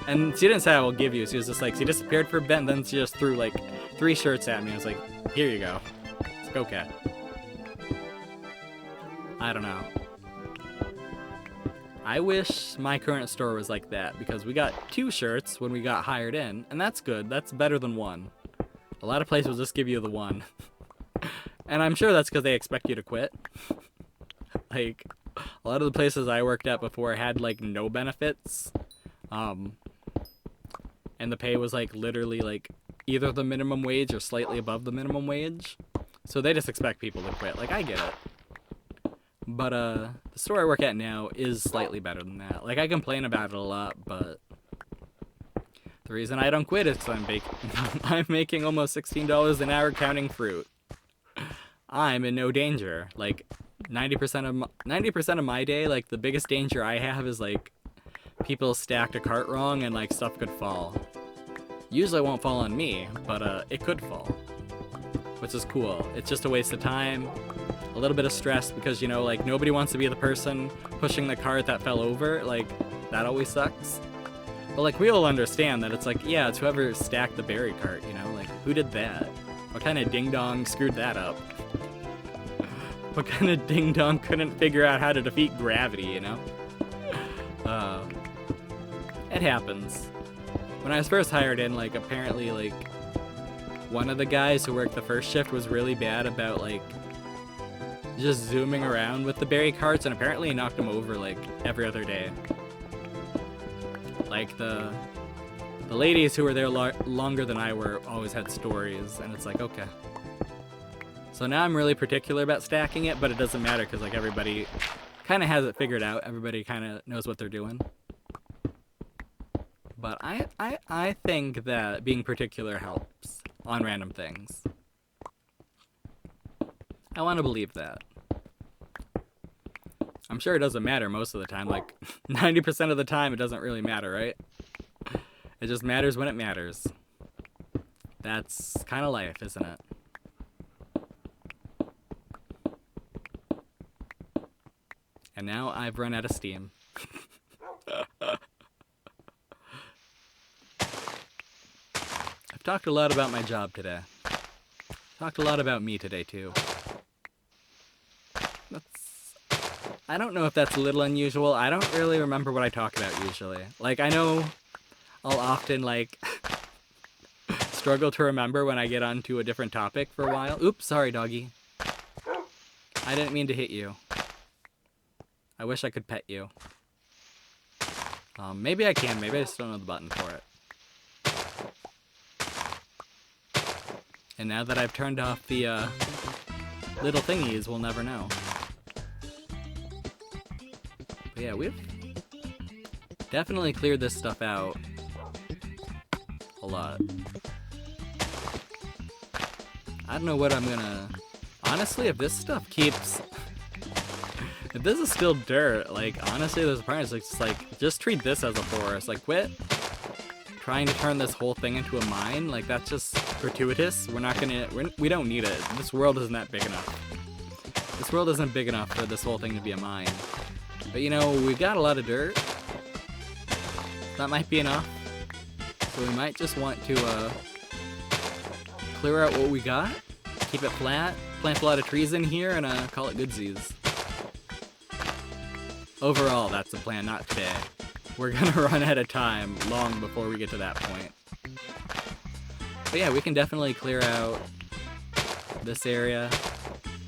And she didn't say I will give you. She was just like, she disappeared for a bit, and then she just threw, like, 3 shirts at me. I was like, here you go. It's okay. I don't know. I wish my current store was like that, because we got 2 shirts when we got hired in, and that's good. That's better than 1. A lot of places will just give you the 1. And I'm sure that's because they expect you to quit. Like, a lot of the places I worked at before had, like, no benefits. And the pay was, like, literally, like, either the minimum wage or slightly above the minimum wage. So they just expect people to quit. Like, I get it. But, the store I work at now is slightly better than that. Like, I complain about it a lot, but The reason I don't quit is because I'm making almost $16 an hour counting fruit. I'm in no danger. Like 90% of my day, like the biggest danger I have is like people stacked a cart wrong and like stuff could fall. Usually it won't fall on me, but it could fall, which is cool. It's just a waste of time, a little bit of stress because, you know, like nobody wants to be the person pushing the cart that fell over. Like that always sucks. But like we all understand that it's like, yeah, it's whoever stacked the berry cart, you know, like who did that? What kind of ding dong screwed that up? What kind of ding dong couldn't figure out how to defeat gravity, you know? It happens. When I was first hired in, like apparently like one of the guys who worked the first shift was really bad about like just zooming around with the berry carts, and apparently he knocked him over like every other day. Like the ladies who were there longer than I were always had stories, and it's like, okay. So now I'm really particular about stacking it, but it doesn't matter because like everybody kind of has it figured out. Everybody kind of knows what they're doing. But I think that being particular helps on random things. I want to believe that. I'm sure it doesn't matter most of the time. Like 90% of the time, it doesn't really matter, right? It just matters when it matters. That's kind of life, isn't it? And now I've run out of steam. I've talked a lot about my job today. Talked a lot about me today, too. I don't know if that's a little unusual. I don't really remember what I talk about usually. Like, I know I'll often, like, struggle to remember when I get onto a different topic for a while. Oops, sorry, doggy. I didn't mean to hit you. I wish I could pet you. Maybe I can. Maybe I just don't know the button for it. And now that I've turned off the little thingies, we'll never know. But yeah, we've definitely cleared this stuff out a lot. I don't know what I'm gonna... Honestly, if this stuff keeps... If this is still dirt, like, honestly, there's a part it's just like, just treat this as a forest. Like, quit trying to turn this whole thing into a mine. Like, that's just gratuitous. We're not gonna... we don't need it. This world isn't that big enough. This world isn't big enough for this whole thing to be a mine. But, you know, we've got a lot of dirt. That might be enough. So we might just want to clear out what we got, keep it flat, plant a lot of trees in here, and call it goodsies. Overall, that's the plan, not today. We're gonna run out of time long before we get to that point. But yeah, we can definitely clear out this area.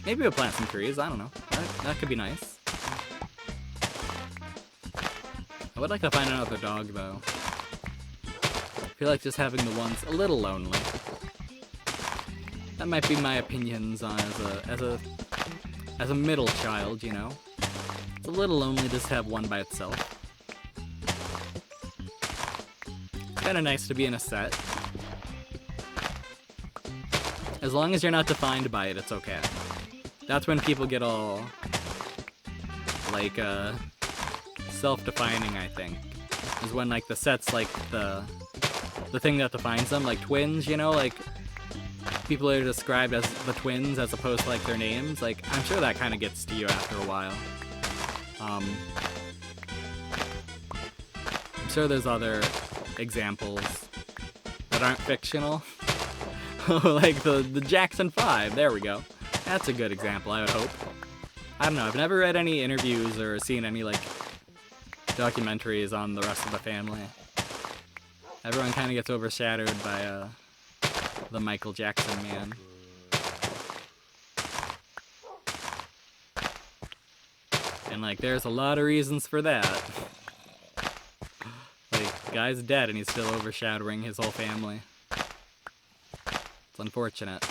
Maybe we'll plant some trees, I don't know. That could be nice. I would like to find another dog, though. I feel like just having the one's a little lonely. That might be my opinions on as a middle child, you know. It's a little lonely just to have one by itself. It's kind of nice to be in a set. As long as you're not defined by it, it's okay. That's when people get all like self-defining, I think. Is when like the set's like the thing that defines them, like twins, you know, like people are described as the twins as opposed to like their names. Like I'm sure that kind of gets to you after a while. I'm sure there's other examples that aren't fictional. Like the Jackson 5, there we go. That's a good example, I would hope. I don't know, I've never read any interviews or seen any like documentaries on the rest of the family. Everyone kind of gets overshadowed by the Michael Jackson man. And like there's a lot of reasons for that. Like the guy's dead and he's still overshadowing his whole family. It's unfortunate.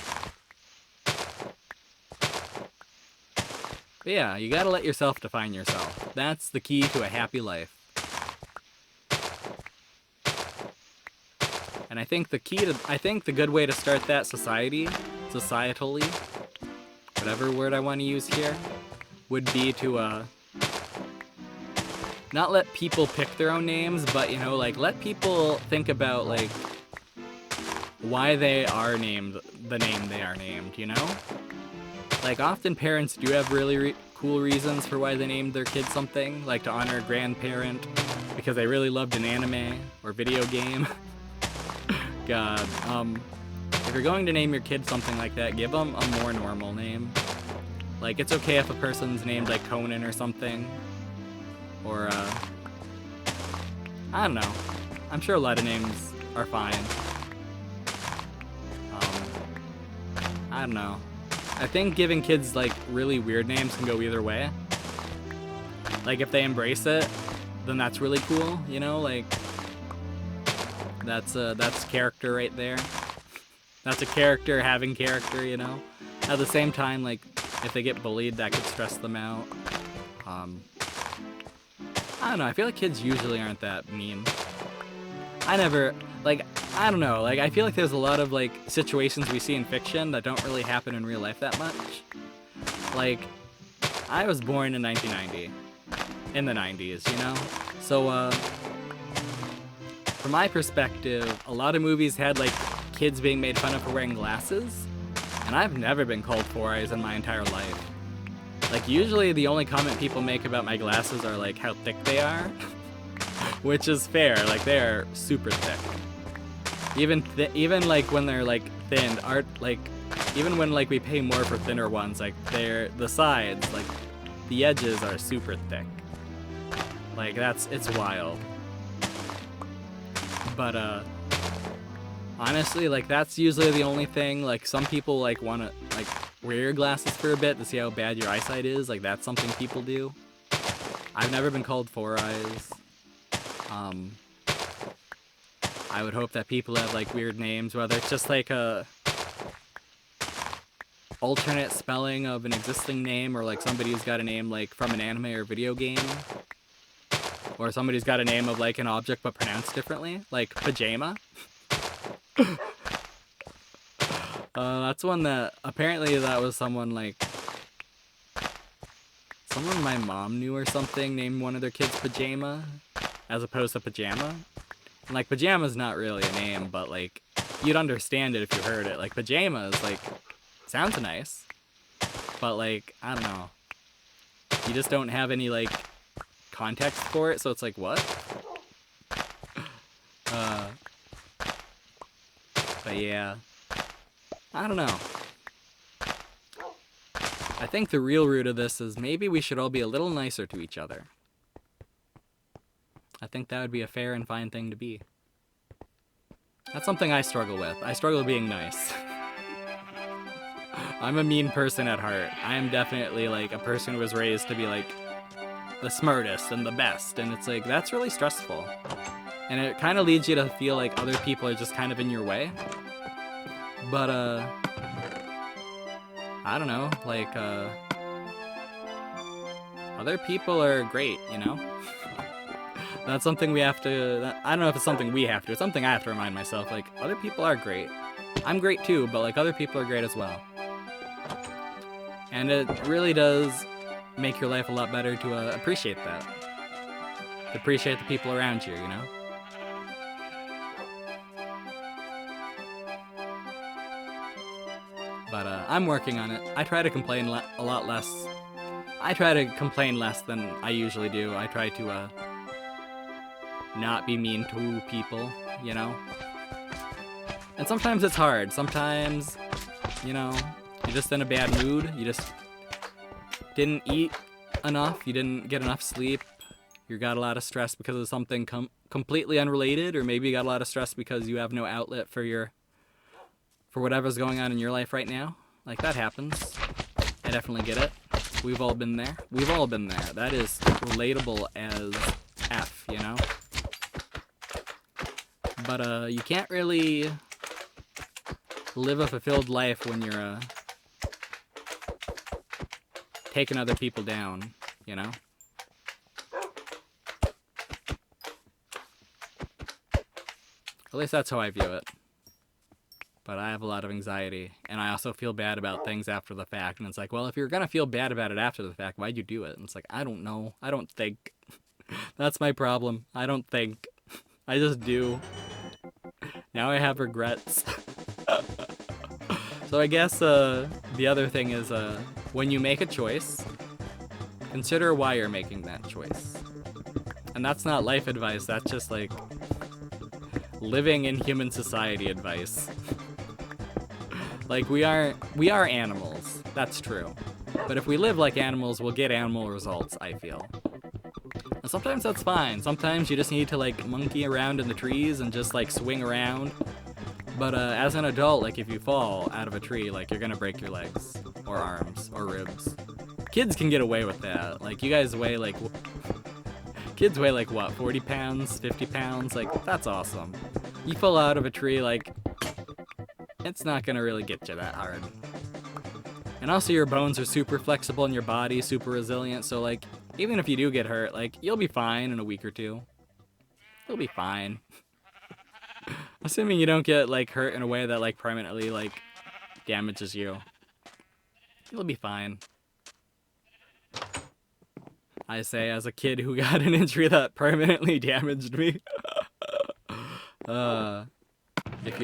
But yeah, you gotta let yourself define yourself. That's the key to a happy life. And I think the good way to start that societally, whatever word I want to use here, would be to not let people pick their own names, but, you know, like, let people think about, like, why they are named the name they are named, you know? Like, often parents do have really cool reasons for why they named their kid something, like to honor a grandparent because they really loved an anime or video game. God, if you're going to name your kid something like that, give them a more normal name. Like, it's okay if a person's named, like, Conan or something. Or, I don't know. I'm sure a lot of names are fine. I don't know. I think giving kids, like, really weird names can go either way. Like, if they embrace it, then that's really cool, you know? Like, that's character right there. That's a character having character, you know? At the same time, like, if they get bullied, that could stress them out. I don't know, I feel like kids usually aren't that mean. I never, like, I don't know, like, I feel like there's a lot of, like, situations we see in fiction that don't really happen in real life that much. Like, I was born in 1990, in the 90s, you know? So, from my perspective, a lot of movies had, like, kids being made fun of for wearing glasses, and I've never been called Four Eyes in my entire life. Like, usually the only comment people make about my glasses are, like, how thick they are. Which is fair, like, they are super thick. Even like, when they're, like, thin, even when, like, we pay more for thinner ones, like, the sides, like, the edges are super thick. Like, it's wild. But, honestly, like, that's usually the only thing. Like, some people, like, want to, like, wear your glasses for a bit to see how bad your eyesight is. Like, that's something people do. I've never been called Four Eyes. I would hope that people have, like, weird names, whether it's just, like, a alternate spelling of an existing name, or, like, somebody who's got a name, like, from an anime or video game. Or somebody's got a name of, like, an object but pronounced differently. Like, pajama. That's one that, apparently that was someone, like, someone my mom knew or something named one of their kids Pajama, as opposed to Pajama. And, like, Pajama's not really a name, but, like, you'd understand it if you heard it. Like, Pajama is, like, sounds nice, but, like, I don't know. You just don't have any, like, context for it, so it's like, what? But yeah. I don't know. I think the real root of this is maybe we should all be a little nicer to each other. I think that would be a fair and fine thing to be. That's something I struggle with. I struggle being nice. I'm a mean person at heart. I am definitely, like, a person who was raised to be, like, the smartest and the best, and it's like, that's really stressful. And it kind of leads you to feel like other people are just kind of in your way. But, I don't know, like, other people are great, you know? That's something we have to, I don't know if it's something we have to, it's something I have to remind myself, like, other people are great. I'm great too, but, like, other people are great as well. And it really does make your life a lot better to appreciate that. To appreciate the people around you, you know? But, I'm working on it. I try to complain a lot less. I try to complain less than I usually do. I try to, not be mean to people, you know? And sometimes it's hard. Sometimes, you know, you're just in a bad mood. You just didn't eat enough. You didn't get enough sleep. You got a lot of stress because of something completely unrelated, or maybe you got a lot of stress because you have no outlet for whatever's going on in your life right now. Like, that happens. I definitely get it. We've all been there. We've all been there. That is relatable as F, you know? But, you can't really live a fulfilled life when you're, taking other people down, you know? At At least that's how I view it. But I have a lot of anxiety, and I also feel bad about things after the fact. And it's like, well, if you're gonna feel bad about it after the fact, why'd you do it? And it's like, I don't know. I don't think. That's my problem. I don't think. I just do. Now I have regrets. So I guess the other thing is when you make a choice, consider why you're making that choice. And that's not life advice, that's just like living in human society advice. Like we are animals, that's true. But if we live like animals, we'll get animal results, I feel. And sometimes that's fine. Sometimes you just need to like monkey around in the trees and just like swing around. But as an adult, like if you fall out of a tree, like you're gonna break your legs or arms or ribs. Kids can get away with that. Like you guys weigh like, kids weigh like what, 40 pounds, 50 pounds? Like that's awesome. You fall out of a tree, like it's not gonna really get you that hard. And also your bones are super flexible and your body super resilient. So like even if you do get hurt, like you'll be fine in a week or two. You'll be fine. Assuming you don't get like hurt in a way that like permanently like damages you. You'll be fine. I say as a kid who got an injury that permanently damaged me. If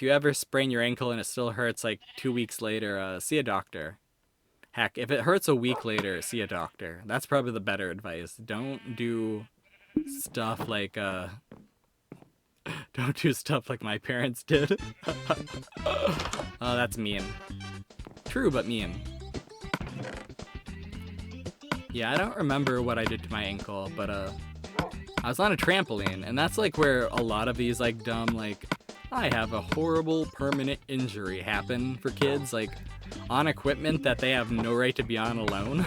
you ever sprain your ankle and it still hurts like 2 weeks later, see a doctor. Heck, if it hurts a week later, see a doctor. That's probably the better advice. Don't do stuff like don't do stuff like my parents did. Oh, that's mean. True, but mean. Yeah, I don't remember what I did to my ankle, but I was on a trampoline, and that's like where a lot of these like dumb like I have a horrible permanent injury happen for kids, like on equipment that they have no right to be on alone.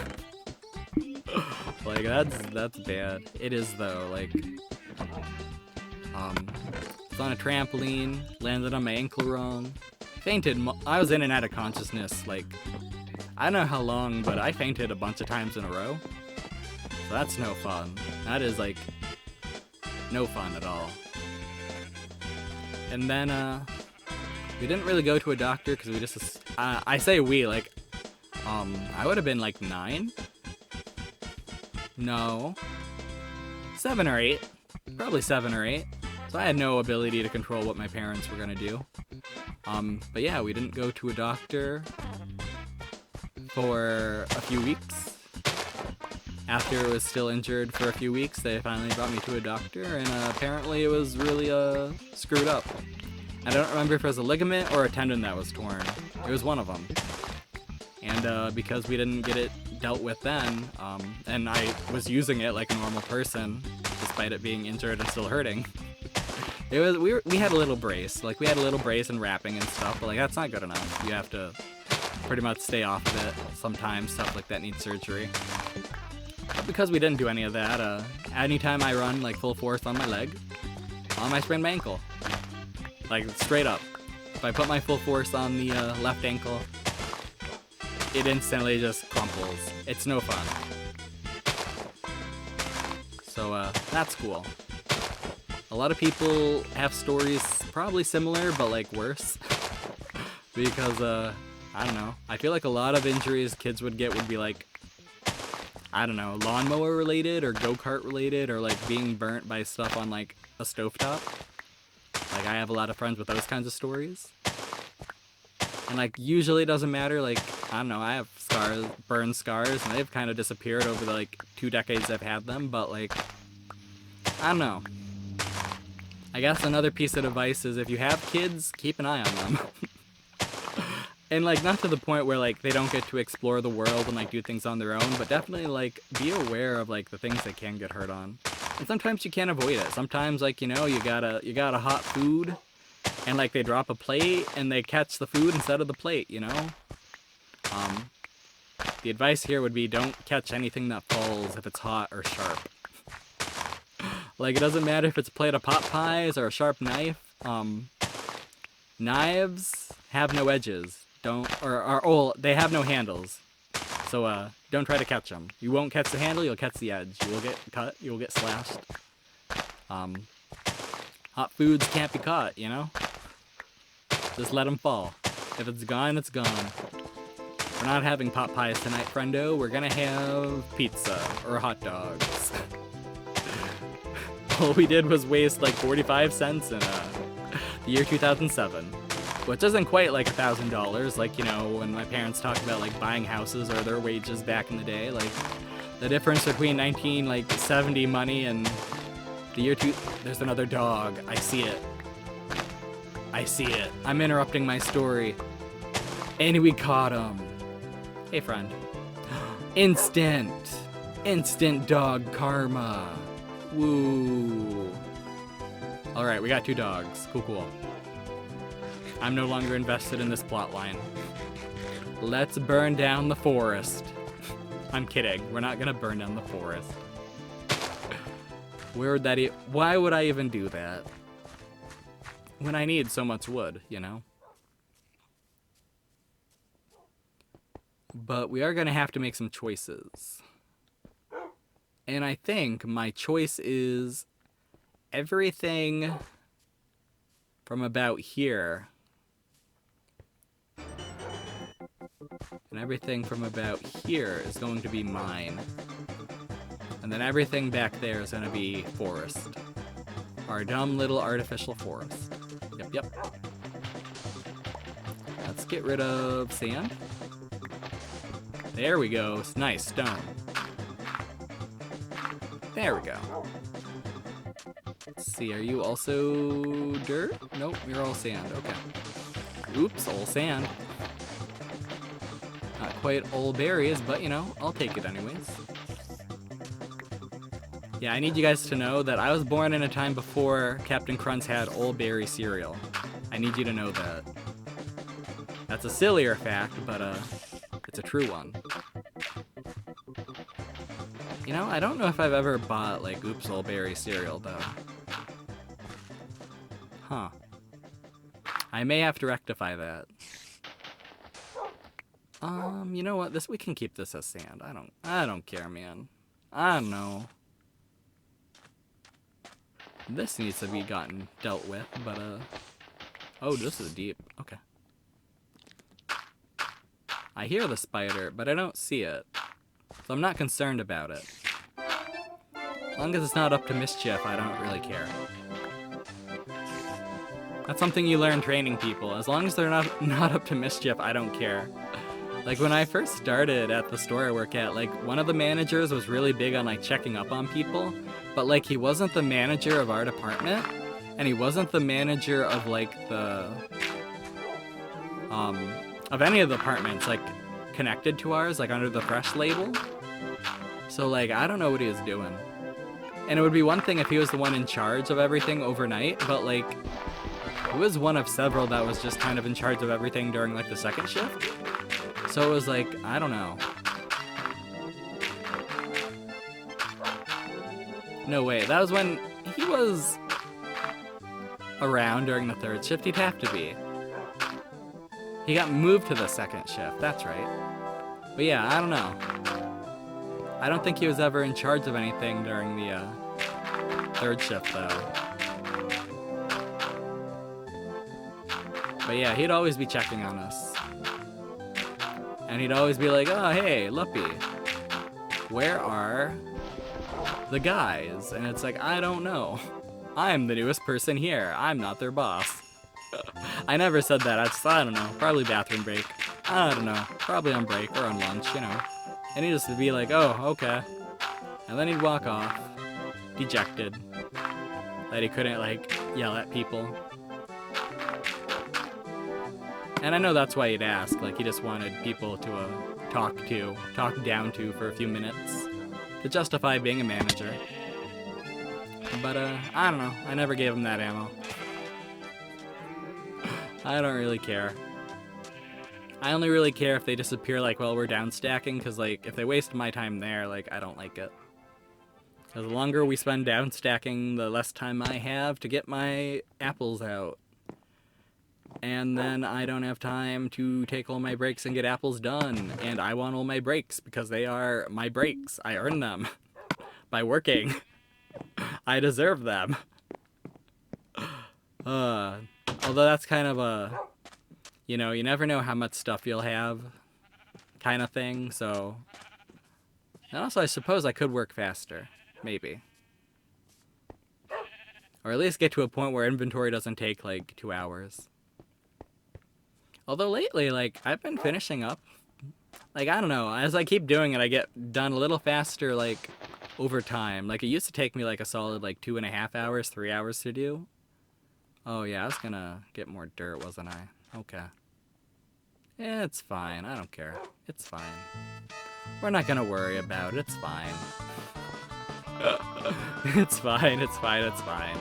Like that's bad. It is though, like was on a trampoline, landed on my ankle wrong, fainted. I was in and out of consciousness, like, I don't know how long, but I fainted a bunch of times in a row. So that's no fun. That is, like, no fun at all. And then, we didn't really go to a doctor because we just, I say we, like, I would have been, like, 9? No. 7 or 8. Probably 7 or 8. So I had no ability to control what my parents were gonna do. But yeah, we didn't go to a doctor for a few weeks. After it was still injured for a few weeks, they finally brought me to a doctor, and apparently it was really screwed up. I don't remember if it was a ligament or a tendon that was torn. It was one of them. And because we didn't get it dealt with then, and I was using it like a normal person, despite it being injured and still hurting, it was we had a little brace. Like we had a little brace and wrapping and stuff, but like that's not good enough. You have to pretty much stay off of it. Sometimes stuff like that needs surgery. But because we didn't do any of that, anytime I run like full force on my leg, I sprain my ankle. Like straight up. If I put my full force on the left ankle, it instantly just crumples. It's no fun. So that's cool. A lot of people have stories probably similar, but like worse. Because, I don't know. I feel like a lot of injuries kids would get would be like, I don't know, lawnmower related or go-kart related or like being burnt by stuff on like a stovetop. Like I have a lot of friends with those kinds of stories. And like usually it doesn't matter, like, I don't know, I have scars, burn scars, and they've kind of disappeared over the like 2 decades I've had them, but like, I don't know. I guess another piece of advice is if you have kids, keep an eye on them. And like not to the point where like they don't get to explore the world and like do things on their own, but definitely like be aware of like the things they can get hurt on. And sometimes you can't avoid it. Sometimes like, you know, you got a hot food and like they drop a plate and they catch the food instead of the plate, you know? The advice here would be don't catch anything that falls if it's hot or sharp. Like, it doesn't matter if it's a plate of pot pies or a sharp knife. Knives have no edges. They have no handles. So, don't try to catch them. You won't catch the handle, you'll catch the edge. You will get cut, you will get slashed. Hot foods can't be caught, you know? Just let them fall. If it's gone, it's gone. We're not having pot pies tonight, friendo. We're gonna have pizza or hot dogs. All we did was waste like 45 cents in the year 2007. Which isn't quite like $1,000, like, you know, when my parents talk about like buying houses or their wages back in the day. Like, the difference between 1970 money and the year there's another dog. I see it. I see it. I'm interrupting my story. And we caught him. Hey, friend. Instant dog karma. Woo. Alright, we got 2 dogs. Cool. I'm no longer invested in this plot line. Let's burn down the forest. I'm kidding. We're not gonna burn down the forest. Where would that why would I even do that? When I need so much wood, you know? But we are gonna have to make some choices. And I think my choice is everything from about here. And everything from about here is going to be mine. And then everything back there is going to be forest. Our dumb little artificial forest. Yep. Let's get rid of sand. There we go. Nice stone. There we go. Let's see, are you also dirt? Nope, you're all sand. Okay. Oops, all sand. Not quite all berries, but you know, I'll take it anyways. Yeah, I need you guys to know that I was born in a time before Captain Crunch had all berry cereal. I need you to know that. That's a sillier fact, but it's a true one. You know, I don't know if I've ever bought like Oops All Berry cereal though. Huh. I may have to rectify that. You know what? We can keep this as sand. I don't care, man. I don't know. This needs to be dealt with, but oh, this is deep. Okay. I hear the spider, but I don't see it. So I'm not concerned about it. As long as it's not up to mischief, I don't really care. That's something you learn training people. As long as they're not up to mischief, I don't care. Like, when I first started at the store I work at, like, one of the managers was really big on, like, checking up on people. But, like, he wasn't the manager of our department. And he wasn't the manager of, like, of any of the departments, like, connected to ours, like, under the Fresh label. So, like, I don't know what he was doing. And it would be one thing if he was the one in charge of everything overnight, but, like, he was one of several that was just kind of in charge of everything during, like, the second shift. So it was like, I don't know. No way, that was when he was around during the third shift. He'd have to be. He got moved to the second shift, that's right. But yeah, I don't know. I don't think he was ever in charge of anything during the third shift, though. But yeah, he'd always be checking on us. And he'd always be like, oh, hey, Luppi, where are the guys? And it's like, I don't know. I'm the newest person here. I'm not their boss. I never said that. I don't know. Probably bathroom break. I don't know. Probably on break or on lunch, you know. And he'd just be like, oh, okay. And then he'd walk off, dejected, that he couldn't, like, yell at people. And I know that's why he'd ask, like, he just wanted people to talk down to for a few minutes, to justify being a manager. But, I don't know, I never gave him that ammo. I don't really care. I only really care if they disappear, like, while we're down stacking, because, like, if they waste my time there, like, I don't like it. Because the longer we spend down stacking, the less time I have to get my apples out. And then I don't have time to take all my breaks and get apples done. And I want all my breaks because they are my breaks. I earn them by working. I deserve them. Although that's kind of a, you know, you never know how much stuff you'll have kind of thing, so. And also, I suppose I could work faster. Maybe. Or at least get to a point where inventory doesn't take, like, 2 hours. Although lately, like, I've been finishing up. Like, I don't know, as I keep doing it, I get done a little faster, like, over time. Like, it used to take me, like, a solid, like, 2.5 hours, 3 hours to do. Oh, yeah, I was gonna get more dirt, wasn't I? Okay. Yeah, it's fine. I don't care. It's fine. We're not gonna worry about it. It's fine. It's fine. It's fine. It's fine.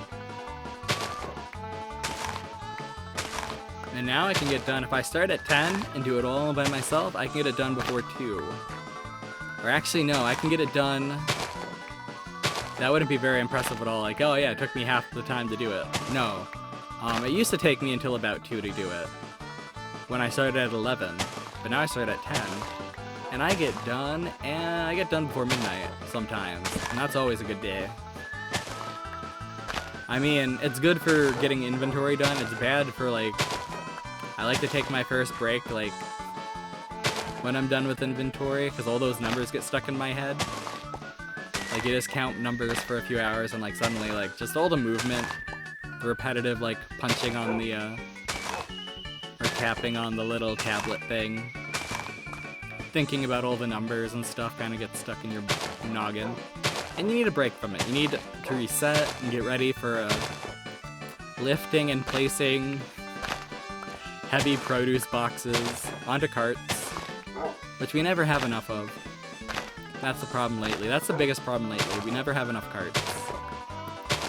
And now I can get done. If I start at 10 and do it all by myself, I can get it done before 2. Or actually, no, I can get it done. That wouldn't be very impressive at all. Like, oh yeah, it took me half the time to do it. No. It used to take me until about 2 to do it. When I started at 11. But now I start at 10. And I get done before midnight sometimes. And that's always a good day. I mean, it's good for getting inventory done. It's bad for, like, I like to take my first break, like, when I'm done with inventory, because all those numbers get stuck in my head. Like, you just count numbers for a few hours, and, like, suddenly, like, just all the movement, the repetitive, like, punching on the, or tapping on the little tablet thing, thinking about all the numbers and stuff kind of gets stuck in your noggin. And you need a break from it. You need to reset and get ready for lifting and placing heavy produce boxes onto carts, which we never have enough of. That's the problem lately. That's the biggest problem lately. We never have enough carts.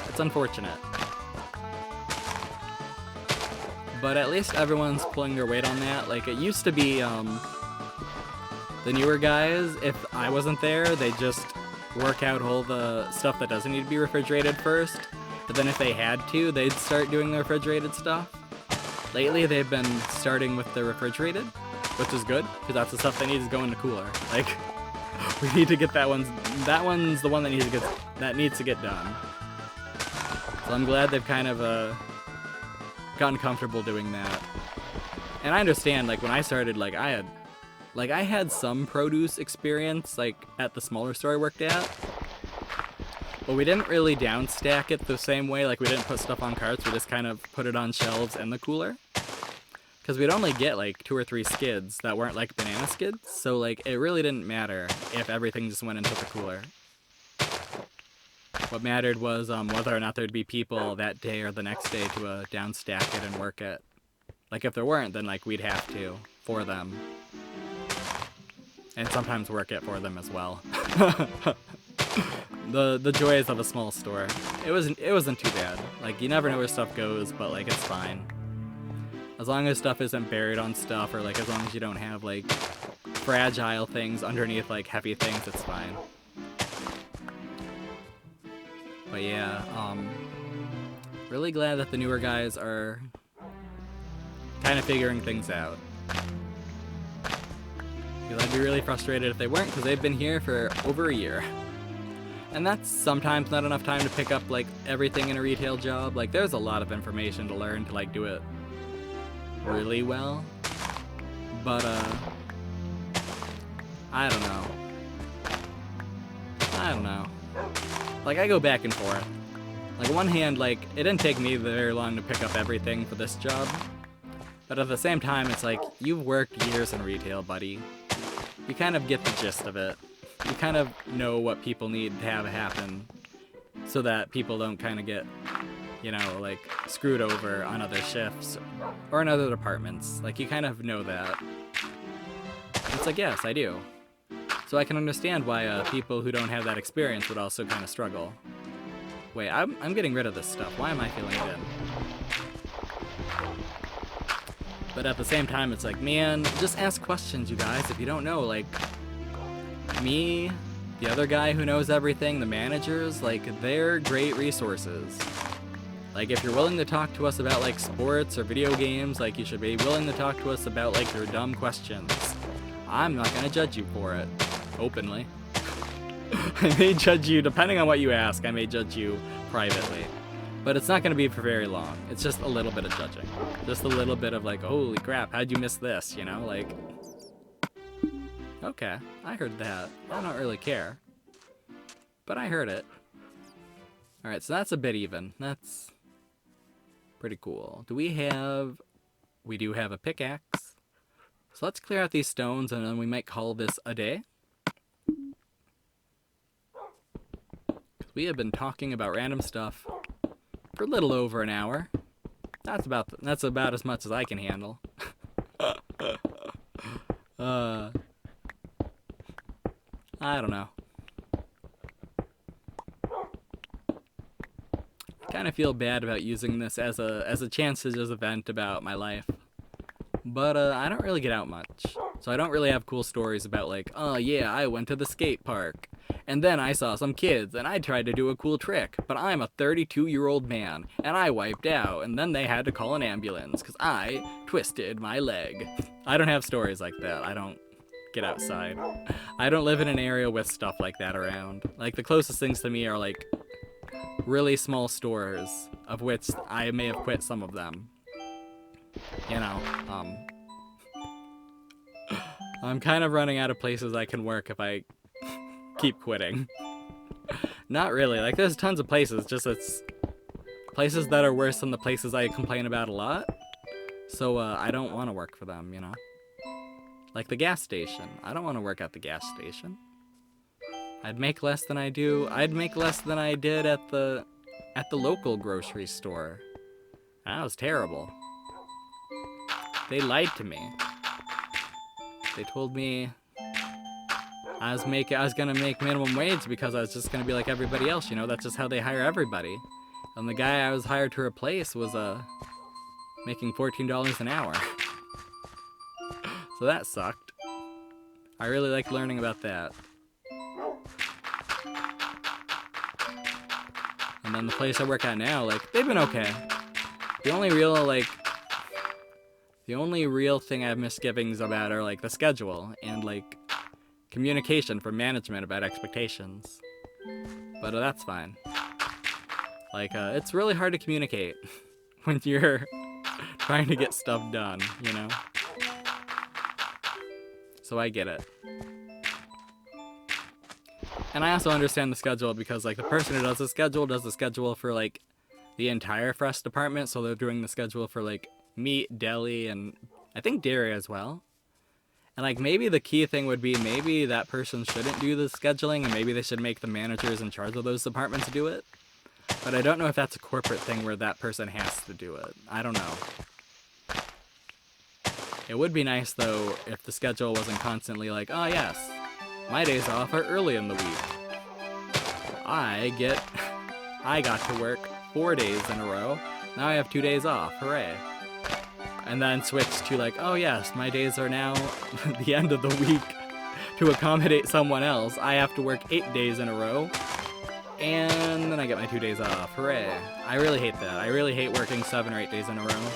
It's unfortunate. But at least everyone's pulling their weight on that. Like, it used to be, the newer guys, if I wasn't there, they'd just work out all the stuff that doesn't need to be refrigerated first. But then if they had to, they'd start doing the refrigerated stuff. Lately, they've been starting with the refrigerated, which is good, because that's the stuff that needs to go in the cooler. Like, we need to get that one's the one that needs to get done. So I'm glad they've kind of gotten comfortable doing that. And I understand, like, when I started, like, I had some produce experience, like, at the smaller store I worked at. But we didn't really downstack it the same way, like, we didn't put stuff on carts, we just kind of put it on shelves in the cooler. Because we'd only get, like, 2 or 3 skids that weren't, like, banana skids, so, like, it really didn't matter if everything just went into the cooler. What mattered was whether or not there'd be people that day or the next day to downstack it and work it. Like, if there weren't, then, like, we'd have to, for them. And sometimes work it for them as well. The joys of a small store. It wasn't too bad. Like, you never know where stuff goes, but, like, it's fine. As long as stuff isn't buried on stuff, or, like, as long as you don't have, like, fragile things underneath, like, heavy things, it's fine. But yeah, really glad that the newer guys are kind of figuring things out. Because I'd be really frustrated if they weren't, because they've been here for over a year. And that's sometimes not enough time to pick up, like, everything in a retail job. Like, there's a lot of information to learn to, like, do it really well. But, I don't know. Like, I go back and forth. Like, on one hand, like, it didn't take me very long to pick up everything for this job. But at the same time, it's like, you've worked years in retail, buddy. You kind of get the gist of it. You kind of know what people need to have happen so that people don't kind of get, you know, like, screwed over on other shifts or in other departments. Like, you kind of know that. It's like, yes, I do. So I can understand why people who don't have that experience would also kind of struggle. Wait, I'm getting rid of this stuff. Why am I feeling good? But at the same time, it's like, man, just ask questions, you guys, if you don't know. Like, me, the other guy who knows everything, the managers, like, they're great resources. Like, if you're willing to talk to us about, like, sports or video games, like, you should be willing to talk to us about, like, your dumb questions. I'm not gonna judge you for it. Openly. I may judge you, depending on what you ask, I may judge you privately. But it's not going to be for very long. It's just a little bit of judging. Just a little bit of like, holy crap, how'd you miss this? You know, like, okay, I heard that. I don't really care. But I heard it. Alright, so that's a bit even. That's pretty cool. Do we have... We do have a pickaxe. So let's clear out these stones and then we might call this a day. We have been talking about random stuff for a little over an hour. That's about as much as I can handle. I don't know. I kind of feel bad about using this as a chance to just vent about my life. But I don't really get out much. So I don't really have cool stories about like, oh yeah, I went to the skate park. And then I saw some kids and I tried to do a cool trick. But I'm a 32-year-old man and I wiped out. And then they had to call an ambulance because I twisted my leg. I don't have stories like that. I don't get outside. I don't live in an area with stuff like that around. Like the closest things to me are like really small stores, of which I may have quit some of them. You know, I'm kind of running out of places I can work if I keep quitting. Not really, like there's tons of places, just it's places that are worse than the places I complain about a lot. So I don't want to work for them, you know? Like the gas station. I don't want to work at the gas station. I'd make less than I do. I'd make less than I did at the local grocery store. That was terrible. They lied to me. They told me I was gonna make minimum wage because I was just gonna be like everybody else, you know, that's just how they hire everybody. And the guy I was hired to replace was making $14 an hour. So that sucked. I really liked learning about that. And then the place I work at now, like, they've been okay. The only real thing I have misgivings about are like the schedule and like communication from management about expectations. But that's fine. Like, it's really hard to communicate when you're trying to get stuff done, you know? So I get it. And I also understand the schedule because, like, the person who does the schedule for, like, the entire fresh department. So they're doing the schedule for, like, meat, deli, and I think dairy as well. And, like, maybe the key thing would be maybe that person shouldn't do the scheduling and maybe they should make the managers in charge of those departments do it. But I don't know if that's a corporate thing where that person has to do it. I don't know. It would be nice, though, if the schedule wasn't constantly like, oh, yes, my days off are early in the week. I got to work 4 days in a row. Now I have 2 days off. Hooray. And then switch to like, oh, yes, my days are now the end of the week. To accommodate someone else, I have to work 8 days in a row. And then I get my 2 days off. Hooray. I really hate that. I really hate working 7 or 8 days in a row.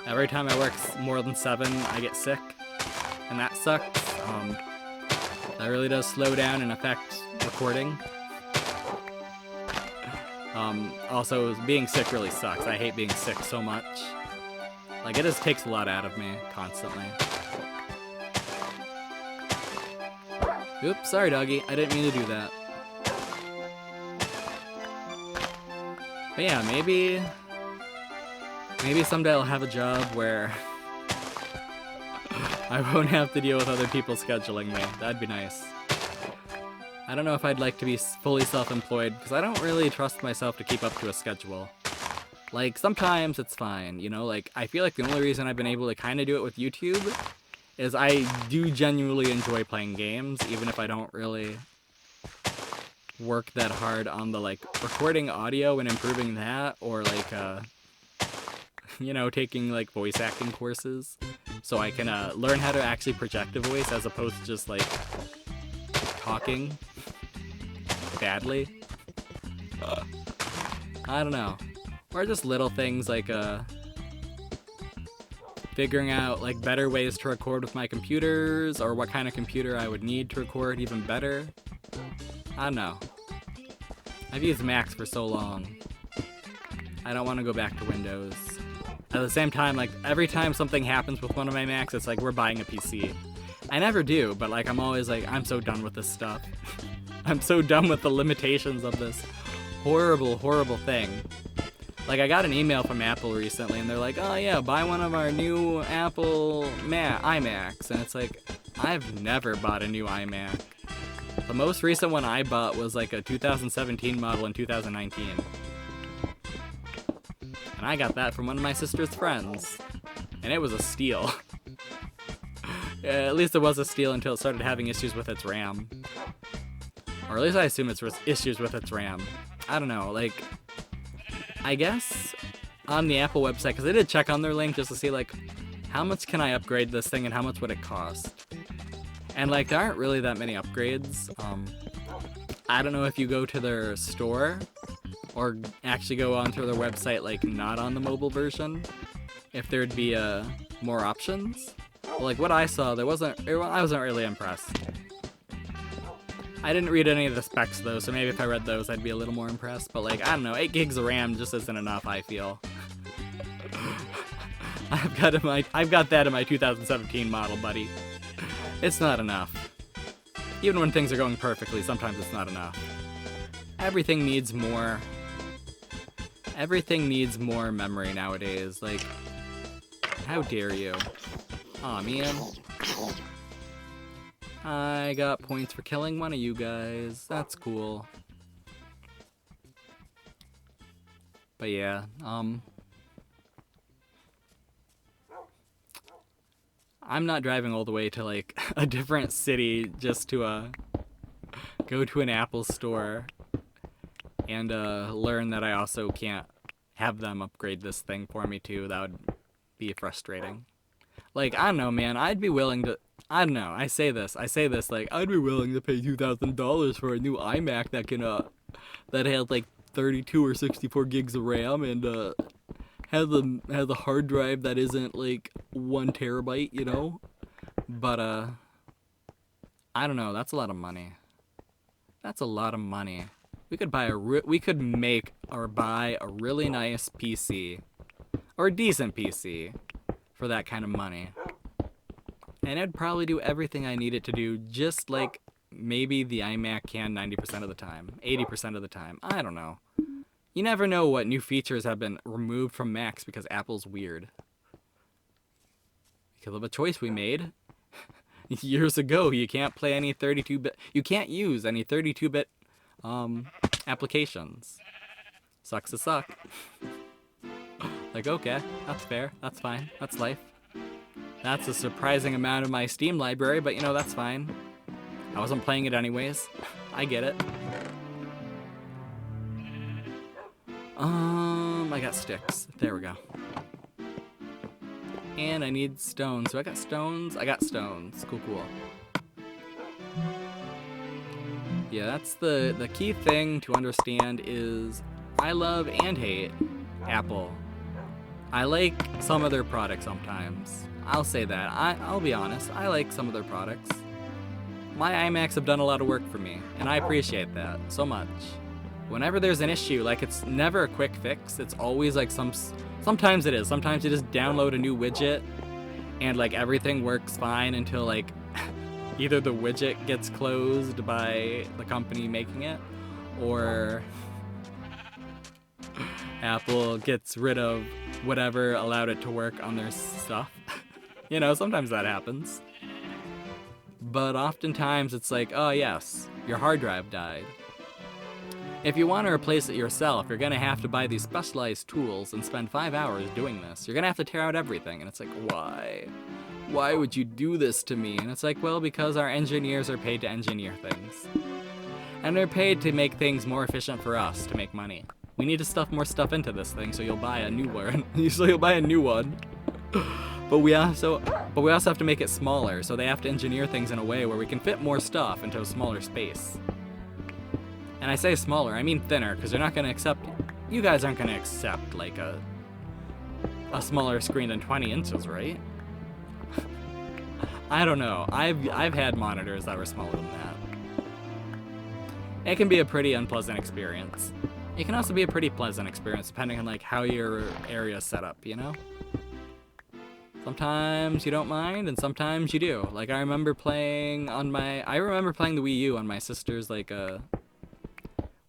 Every time I work more than 7, I get sick. And that sucks. That really does slow down and affect recording. Also, being sick really sucks. I hate being sick so much. Like, it just takes a lot out of me, constantly. Oops, sorry doggy. I didn't mean to do that. But yeah, maybe someday I'll have a job where I won't have to deal with other people scheduling me. That'd be nice. I don't know if I'd like to be fully self-employed, because I don't really trust myself to keep up to a schedule. Like, sometimes it's fine, you know? Like, I feel like the only reason I've been able to kind of do it with YouTube is I do genuinely enjoy playing games, even if I don't really work that hard on the, like, recording audio and improving that, or, like, you know, taking, like, voice acting courses, so I can learn how to actually project a voice as opposed to just, like, talking badly. I don't know. Or just little things like figuring out like better ways to record with my computers, or what kind of computer I would need to record even better. I don't know. I've used Macs for so long. I don't want to go back to Windows. At the same time, like, every time something happens with one of my Macs, it's like, we're buying a PC. I never do, but, like, I'm always like, I'm so done with this stuff. I'm so done with the limitations of this horrible, horrible thing. Like, I got an email from Apple recently, and they're like, oh yeah, buy one of our new Apple iMacs. And it's like, I've never bought a new iMac. The most recent one I bought was like a 2017 model in 2019. And I got that from one of my sister's friends. And it was a steal. At least it was a steal until it started having issues with its RAM. Or at least I assume it's issues with its RAM. I don't know, like, I guess on the Apple website, because I did check on their link just to see, like, how much can I upgrade this thing and how much would it cost? And, like, there aren't really that many upgrades. I don't know if you go to their store or actually go onto their website, like, not on the mobile version, if there'd be more options. But, like, what I saw, I wasn't really impressed. I didn't read any of the specs though, so maybe if I read those I'd be a little more impressed, but like, I don't know, 8 gigs of RAM just isn't enough, I feel. I've got that in my 2017 model, buddy. It's not enough. Even when things are going perfectly, sometimes it's not enough. Everything needs more memory nowadays, like, how dare you? Aw, man. I got points for killing one of you guys. That's cool. But yeah, I'm not driving all the way to like a different city just to go to an Apple store and learn that I also can't have them upgrade this thing for me too. That would be frustrating. Like, I don't know, man, I'd be willing to, I don't know, I say this, like, I'd be willing to pay $2,000 for a new iMac that can, that has, like, 32 or 64 gigs of RAM and, has a hard drive that isn't, like, 1 terabyte, you know? But, I don't know, that's a lot of money. That's a lot of money. We could buy we could make or buy a really nice PC, or a decent PC, for that kind of money. And it'd probably do everything I need it to do, just like maybe the iMac can 90% of the time, 80% of the time. I don't know. You never know what new features have been removed from Macs because Apple's weird. Because of a choice we made years ago. You can't play any 32-bit, you can't use any 32-bit applications. Sucks to suck. Like, okay, that's fair, that's fine, that's life. That's a surprising amount of my Steam library, but you know, that's fine. I wasn't playing it anyways. I get it. I got sticks. There we go. And I need stones. So I got stones? I got stones. Cool, cool. Yeah, that's the key thing to understand is I love and hate Apple. I like some of their products sometimes. I'll say that. I'll be honest. I like some of their products. My iMacs have done a lot of work for me, and I appreciate that so much. Whenever there's an issue, like, it's never a quick fix. It's always like sometimes it is. Sometimes you just download a new widget and like everything works fine until like either the widget gets closed by the company making it or Apple gets rid of whatever allowed it to work on their stuff. You know, sometimes that happens. But oftentimes it's like, oh yes, your hard drive died. If you want to replace it yourself, you're going to have to buy these specialized tools and spend 5 hours doing this. You're going to have to tear out everything. And it's like, why? Why would you do this to me? And it's like, well, because our engineers are paid to engineer things. And they're paid to make things more efficient for us, to make money. We need to stuff more stuff into this thing so you'll buy a new one. So you'll buy a new one. But we also have to make it smaller, so they have to engineer things in a way where we can fit more stuff into a smaller space. And I say smaller, I mean thinner, because they're not going to accept, you guys aren't going to accept like a smaller screen than 20 inches, right? I don't know. I've had monitors that were smaller than that. It can be a pretty unpleasant experience. It can also be a pretty pleasant experience depending on like how your area is set up, you know? Sometimes you don't mind and sometimes you do. Like I remember playing the Wii U on my sister's like I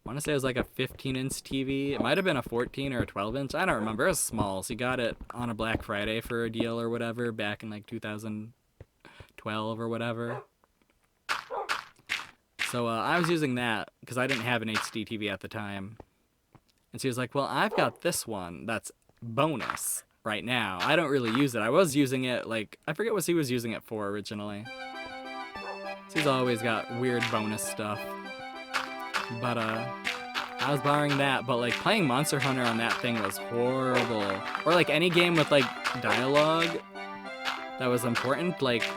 want to say it was like a 15-inch TV. It might have been a 14 or a 12-inch. I don't remember. It was small. So you got it on a Black Friday for a deal or whatever back in like 2012 or whatever. So I was using that because I didn't have an HD TV at the time. And she was like, well, I've got this one that's bonus right now. I don't really use it. I was using it, like, I forget what she was using it for originally. She's always got weird bonus stuff. But, I was borrowing that, but, like, playing Monster Hunter on that thing was horrible. Or, like, any game with, like, dialogue that was important, like,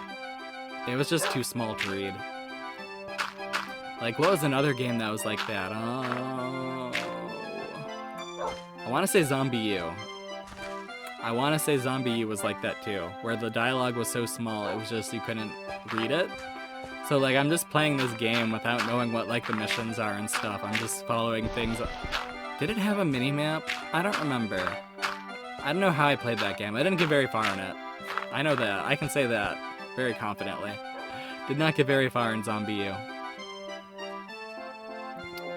it was just too small to read. Like, what was another game that was like that? Oh... I want to say Zombie U. I want to say Zombie U was like that too, where the dialogue was so small, it was just you couldn't read it. So like I'm just playing this game without knowing what like the missions are and stuff. I'm just following things. Did it have a mini-map? I don't remember. I don't know how I played that game. I didn't get very far in it. I know that. I can say that very confidently. Did not get very far in Zombie U.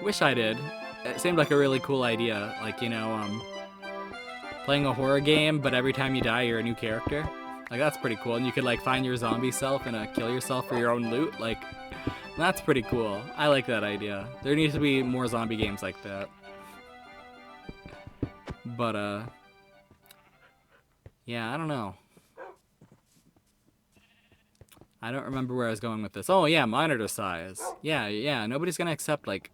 Wish I did. It seemed like a really cool idea, like, you know, playing a horror game, but every time you die, you're a new character. Like, that's pretty cool, and you could, like, find your zombie self and kill yourself for your own loot. Like, that's pretty cool. I like that idea. There needs to be more zombie games like that. But, yeah, I don't know. I don't remember where I was going with this. Oh, yeah, monitor size. Yeah, nobody's gonna accept, like,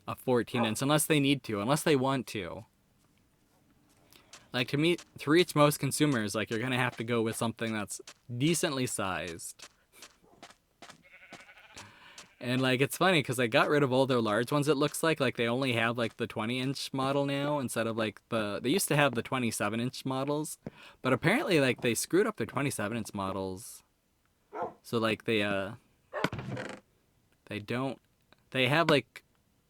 a 14-inch unless they need to, unless they want to. Like, to reach most consumers, like, you're gonna have to go with something that's decently sized. And, like, it's funny, because they got rid of all their large ones, it looks like. Like, they only have, like, the 20-inch model now, instead of, like, they used to have the 27-inch models. But apparently, like, they screwed up their 27-inch models. So, like, they have, like,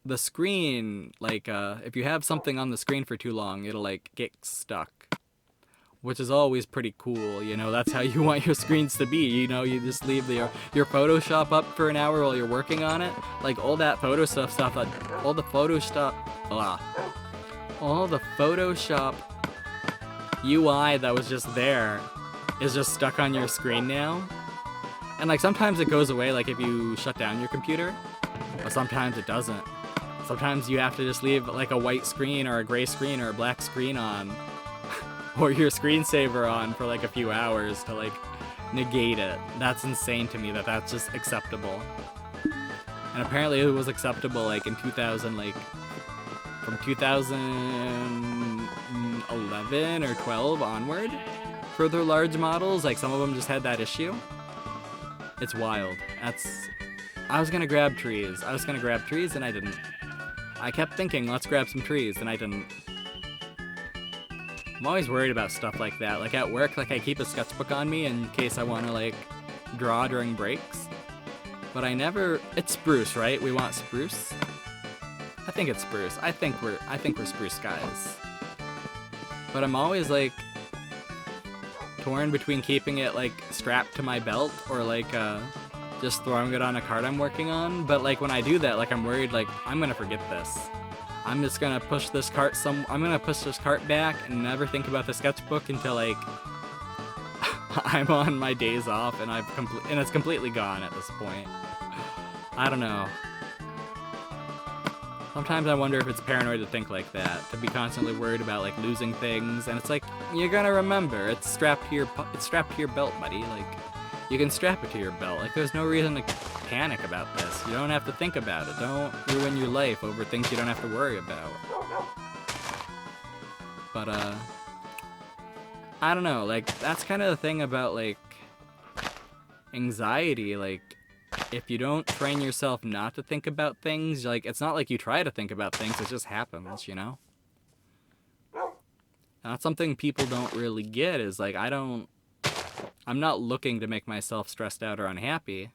the screen, like, if you have something on the screen for too long, it'll, like, get stuck. Which is always pretty cool, you know, that's how you want your screens to be, you know, you just leave your Photoshop up for an hour while you're working on it. Like, all the Photoshop UI that was just there is just stuck on your screen now. And, like, sometimes it goes away, like, if you shut down your computer, but sometimes it doesn't. Sometimes you have to just leave, like, a white screen or a gray screen or a black screen on, or your screensaver on for, like, a few hours to, like, negate it. That's insane to me that that's just acceptable. And apparently it was acceptable, like, in 2000, like, from 2011 or 12 onward for their large models. Like, some of them just had that issue. It's wild. I was gonna grab trees. And I didn't. I kept thinking, let's grab some trees, and I didn't. I'm always worried about stuff like that. Like, at work, like, I keep a sketchbook on me in case I want to, like, draw during breaks. But I never... It's spruce, right? We want spruce? I think it's spruce. I think we're spruce guys. But I'm always, like, torn between keeping it, like, strapped to my belt or, like, just throwing it on a cart I'm working on. But, like, when I do that, like, I'm worried, like, I'm gonna forget this. I'm just gonna push this cart back and never think about the sketchbook until, like, I'm on my days off and it's completely gone at this point. I don't know. Sometimes I wonder if it's paranoid to think like that, to be constantly worried about, like, losing things. And it's like, you're gonna remember. It's strapped to your belt, buddy. Like, you can strap it to your belt. Like, there's no reason to panic about this. You don't have to think about it. Don't ruin your life over things you don't have to worry about. But, I don't know. Like, that's kind of the thing about, like, anxiety. Like, if you don't train yourself not to think about things, like, it's not like you try to think about things, it just happens, you know? And that's something people don't really get, is, like, I'm not looking to make myself stressed out or unhappy.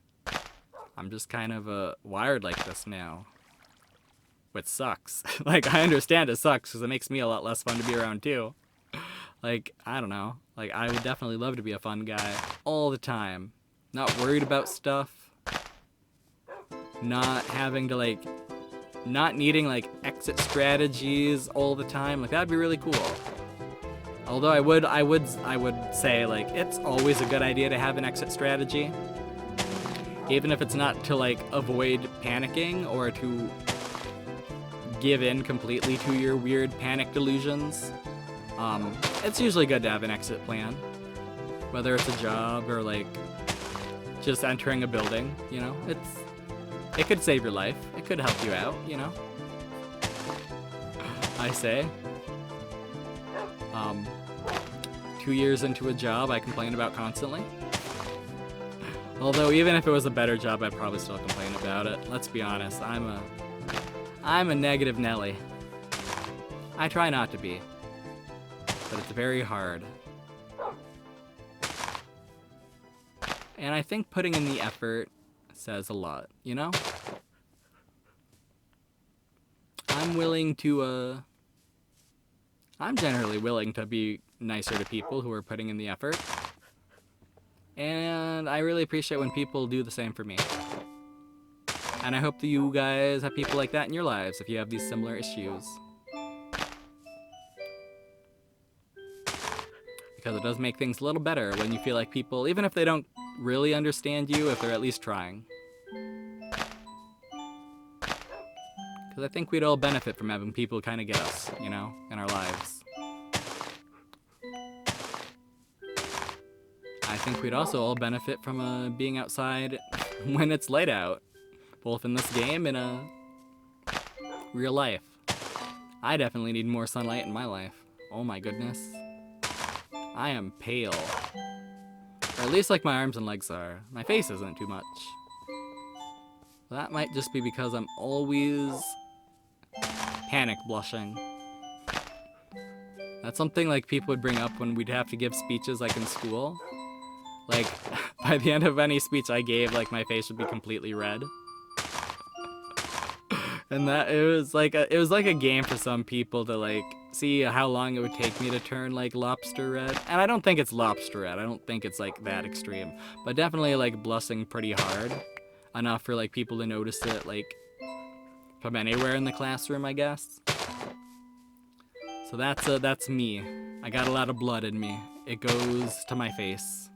I'm just kind of, wired like this now. which sucks. Like, I understand it sucks because it makes me a lot less fun to be around too. Like, I don't know. Like, I would definitely love to be a fun guy all the time. Not worried about stuff. Not having to, like, not needing, like, exit strategies all the time. Like, that'd be really cool. Although I would say, like, it's always a good idea to have an exit strategy. Even if it's not to, like, avoid panicking or to give in completely to your weird panic delusions. It's usually good to have an exit plan. Whether it's a job or, like, just entering a building, you know? It could save your life. It could help you out, you know? I say. 2 years into a job I complain about constantly. Although even if it was a better job, I'd probably still complain about it. Let's be honest, I'm a negative Nelly. I try not to be, but it's very hard. And I think putting in the effort says a lot, you know? I'm generally willing to be nicer to people who are putting in the effort. And I really appreciate when people do the same for me. And I hope that you guys have people like that in your lives if you have these similar issues. Because it does make things a little better when you feel like people, even if they don't really understand you, if they're at least trying. Because I think we'd all benefit from having people kind of get us, you know, in our lives. I think we'd also all benefit from being outside when it's light out, both in this game and real life. I definitely need more sunlight in my life. Oh my goodness. I am pale. Or at least like my arms and legs are. My face isn't too much. That might just be because I'm always panic blushing. That's something like people would bring up when we'd have to give speeches like in school. Like, by the end of any speech I gave, like, my face would be completely red. And that, it was like a game for some people to, like, see how long it would take me to turn, like, lobster red. And I don't think it's lobster red. I don't think it's, like, that extreme. But definitely, like, blushing pretty hard. Enough for, like, people to notice it, like, from anywhere in the classroom, I guess. So that's me. I got a lot of blood in me. It goes to my face.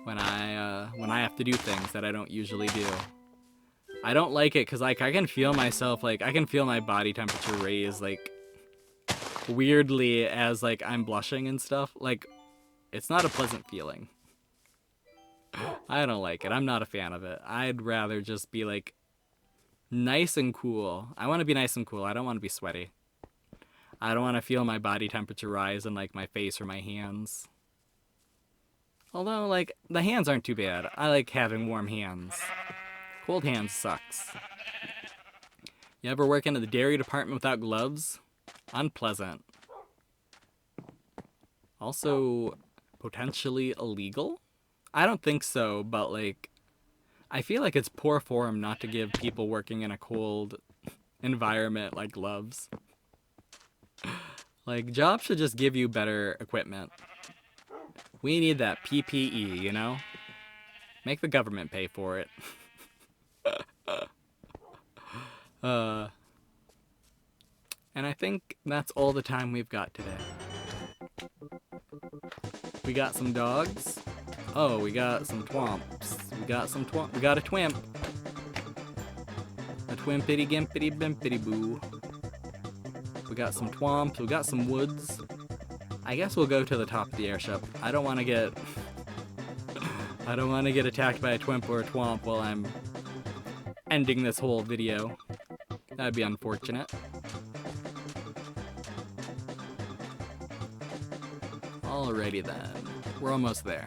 When I have to do things that I don't usually do. I don't like it because, like, I can feel myself, like, I can feel my body temperature raise, like, weirdly as, like, I'm blushing and stuff. Like, it's not a pleasant feeling. I don't like it. I'm not a fan of it. I'd rather just be, like, nice and cool. I want to be nice and cool. I don't want to be sweaty. I don't want to feel my body temperature rise in, like, my face or my hands. Although, like, the hands aren't too bad. I like having warm hands. Cold hands sucks. You ever work in the dairy department without gloves? Unpleasant. Also, potentially illegal? I don't think so, but, like, I feel like it's poor form not to give people working in a cold environment, like, gloves. Like, jobs should just give you better equipment. We need that PPE, you know? Make the government pay for it. And I think that's all the time we've got today. We got some dogs. Oh, we got some twomps. We got a twimp. A twimpity gimpity bimpity boo. We got some twomps. We got some woods. I guess we'll go to the top of the airship. I don't want to get attacked by a twimp or a twomp while I'm ending this whole video. That'd be unfortunate. Alrighty then. We're almost there.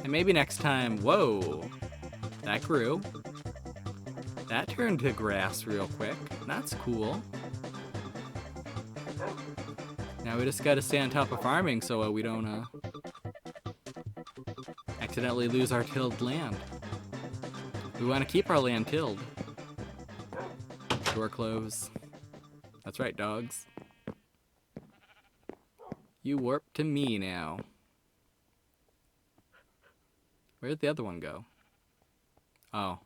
And maybe next time, whoa, that grew. That turned to grass real quick. That's cool. Now we just gotta stay on top of farming so we don't accidentally lose our tilled land. We want to keep our land tilled. Door close. That's right, dogs. You warp to me now. Where did the other one go? Oh.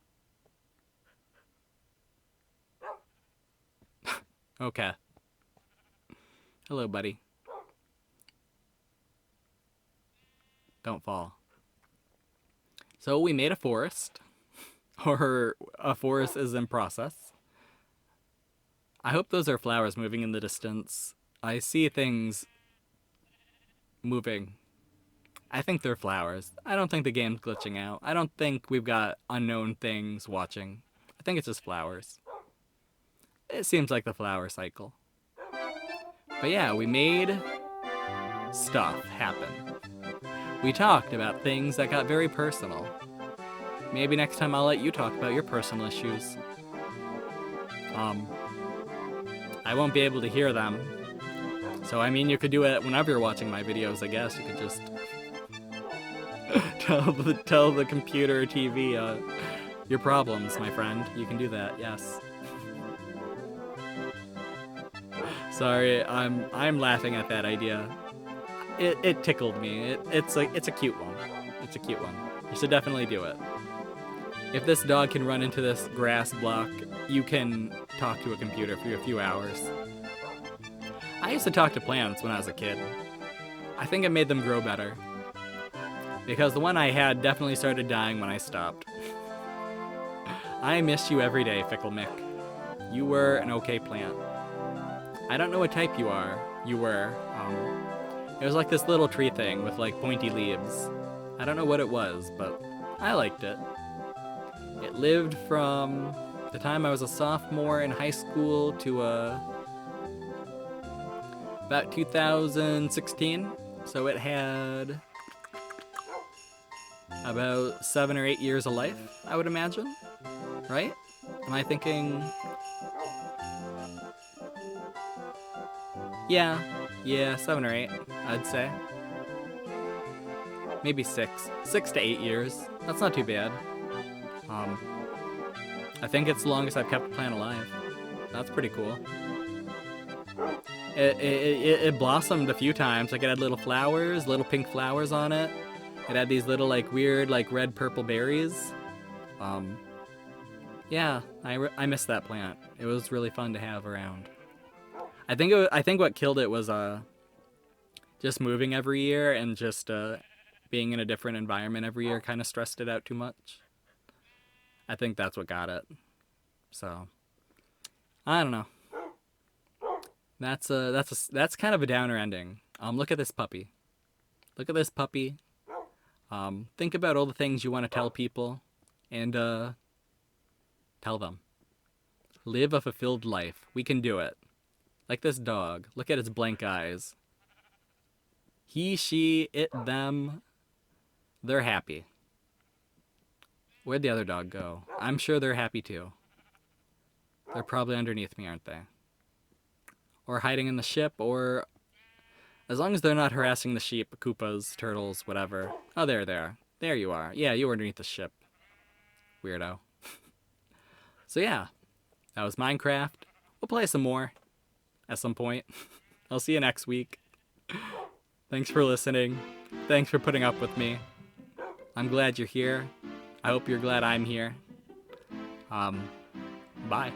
Okay. Hello, buddy. Don't fall. So we made a forest. Or a forest is in process. I hope those are flowers moving in the distance. I see things moving. I think they're flowers. I don't think the game's glitching out. I don't think we've got unknown things watching. I think it's just flowers. It seems like the flower cycle. But yeah, we made stuff happen. We talked about things that got very personal. Maybe next time I'll let you talk about your personal issues. I won't be able to hear them. So, I mean, you could do it whenever you're watching my videos, I guess. You could just tell the computer or TV your problems, my friend. You can do that, yes. Sorry, I'm laughing at that idea. It tickled me. It's a cute one. It's a cute one. You should definitely do it. If this dog can run into this grass block, you can talk to a computer for a few hours. I used to talk to plants when I was a kid. I think it made them grow better. Because the one I had definitely started dying when I stopped. I miss you every day, Fickle Mick. You were an okay plant. I don't know what type you are. You were. It was like this little tree thing with like pointy leaves. I don't know what it was, but I liked it. It lived from the time I was a sophomore in high school to about 2016. So it had about 7 or 8 years of life, I would imagine. Right? Am I thinking? Yeah, 7 or 8, I'd say. Maybe 6 to 8 years. That's not too bad. I think it's the longest I've kept a plant alive. That's pretty cool. It blossomed a few times. Like it had little flowers, little pink flowers on it. It had these little like weird like red purple berries. Yeah, I miss that plant. It was really fun to have around. I think what killed it was just moving every year and just being in a different environment every year kind of stressed it out too much. I think that's what got it. So, I don't know. That's kind of a downer ending. Look at this puppy. Look at this puppy. Think about all the things you want to tell people, and tell them. Live a fulfilled life. We can do it. Like this dog. Look at its blank eyes. He, she, it, them. They're happy. Where'd the other dog go? I'm sure they're happy too. They're probably underneath me, aren't they? Or hiding in the ship, or... As long as they're not harassing the sheep, Koopas, turtles, whatever. Oh, there they are. There you are. Yeah, you were underneath the ship. Weirdo. So yeah, that was Minecraft. We'll play some more at some point. I'll see you next week. Thanks for listening. Thanks for putting up with me. I'm glad you're here. I hope you're glad I'm here. Bye.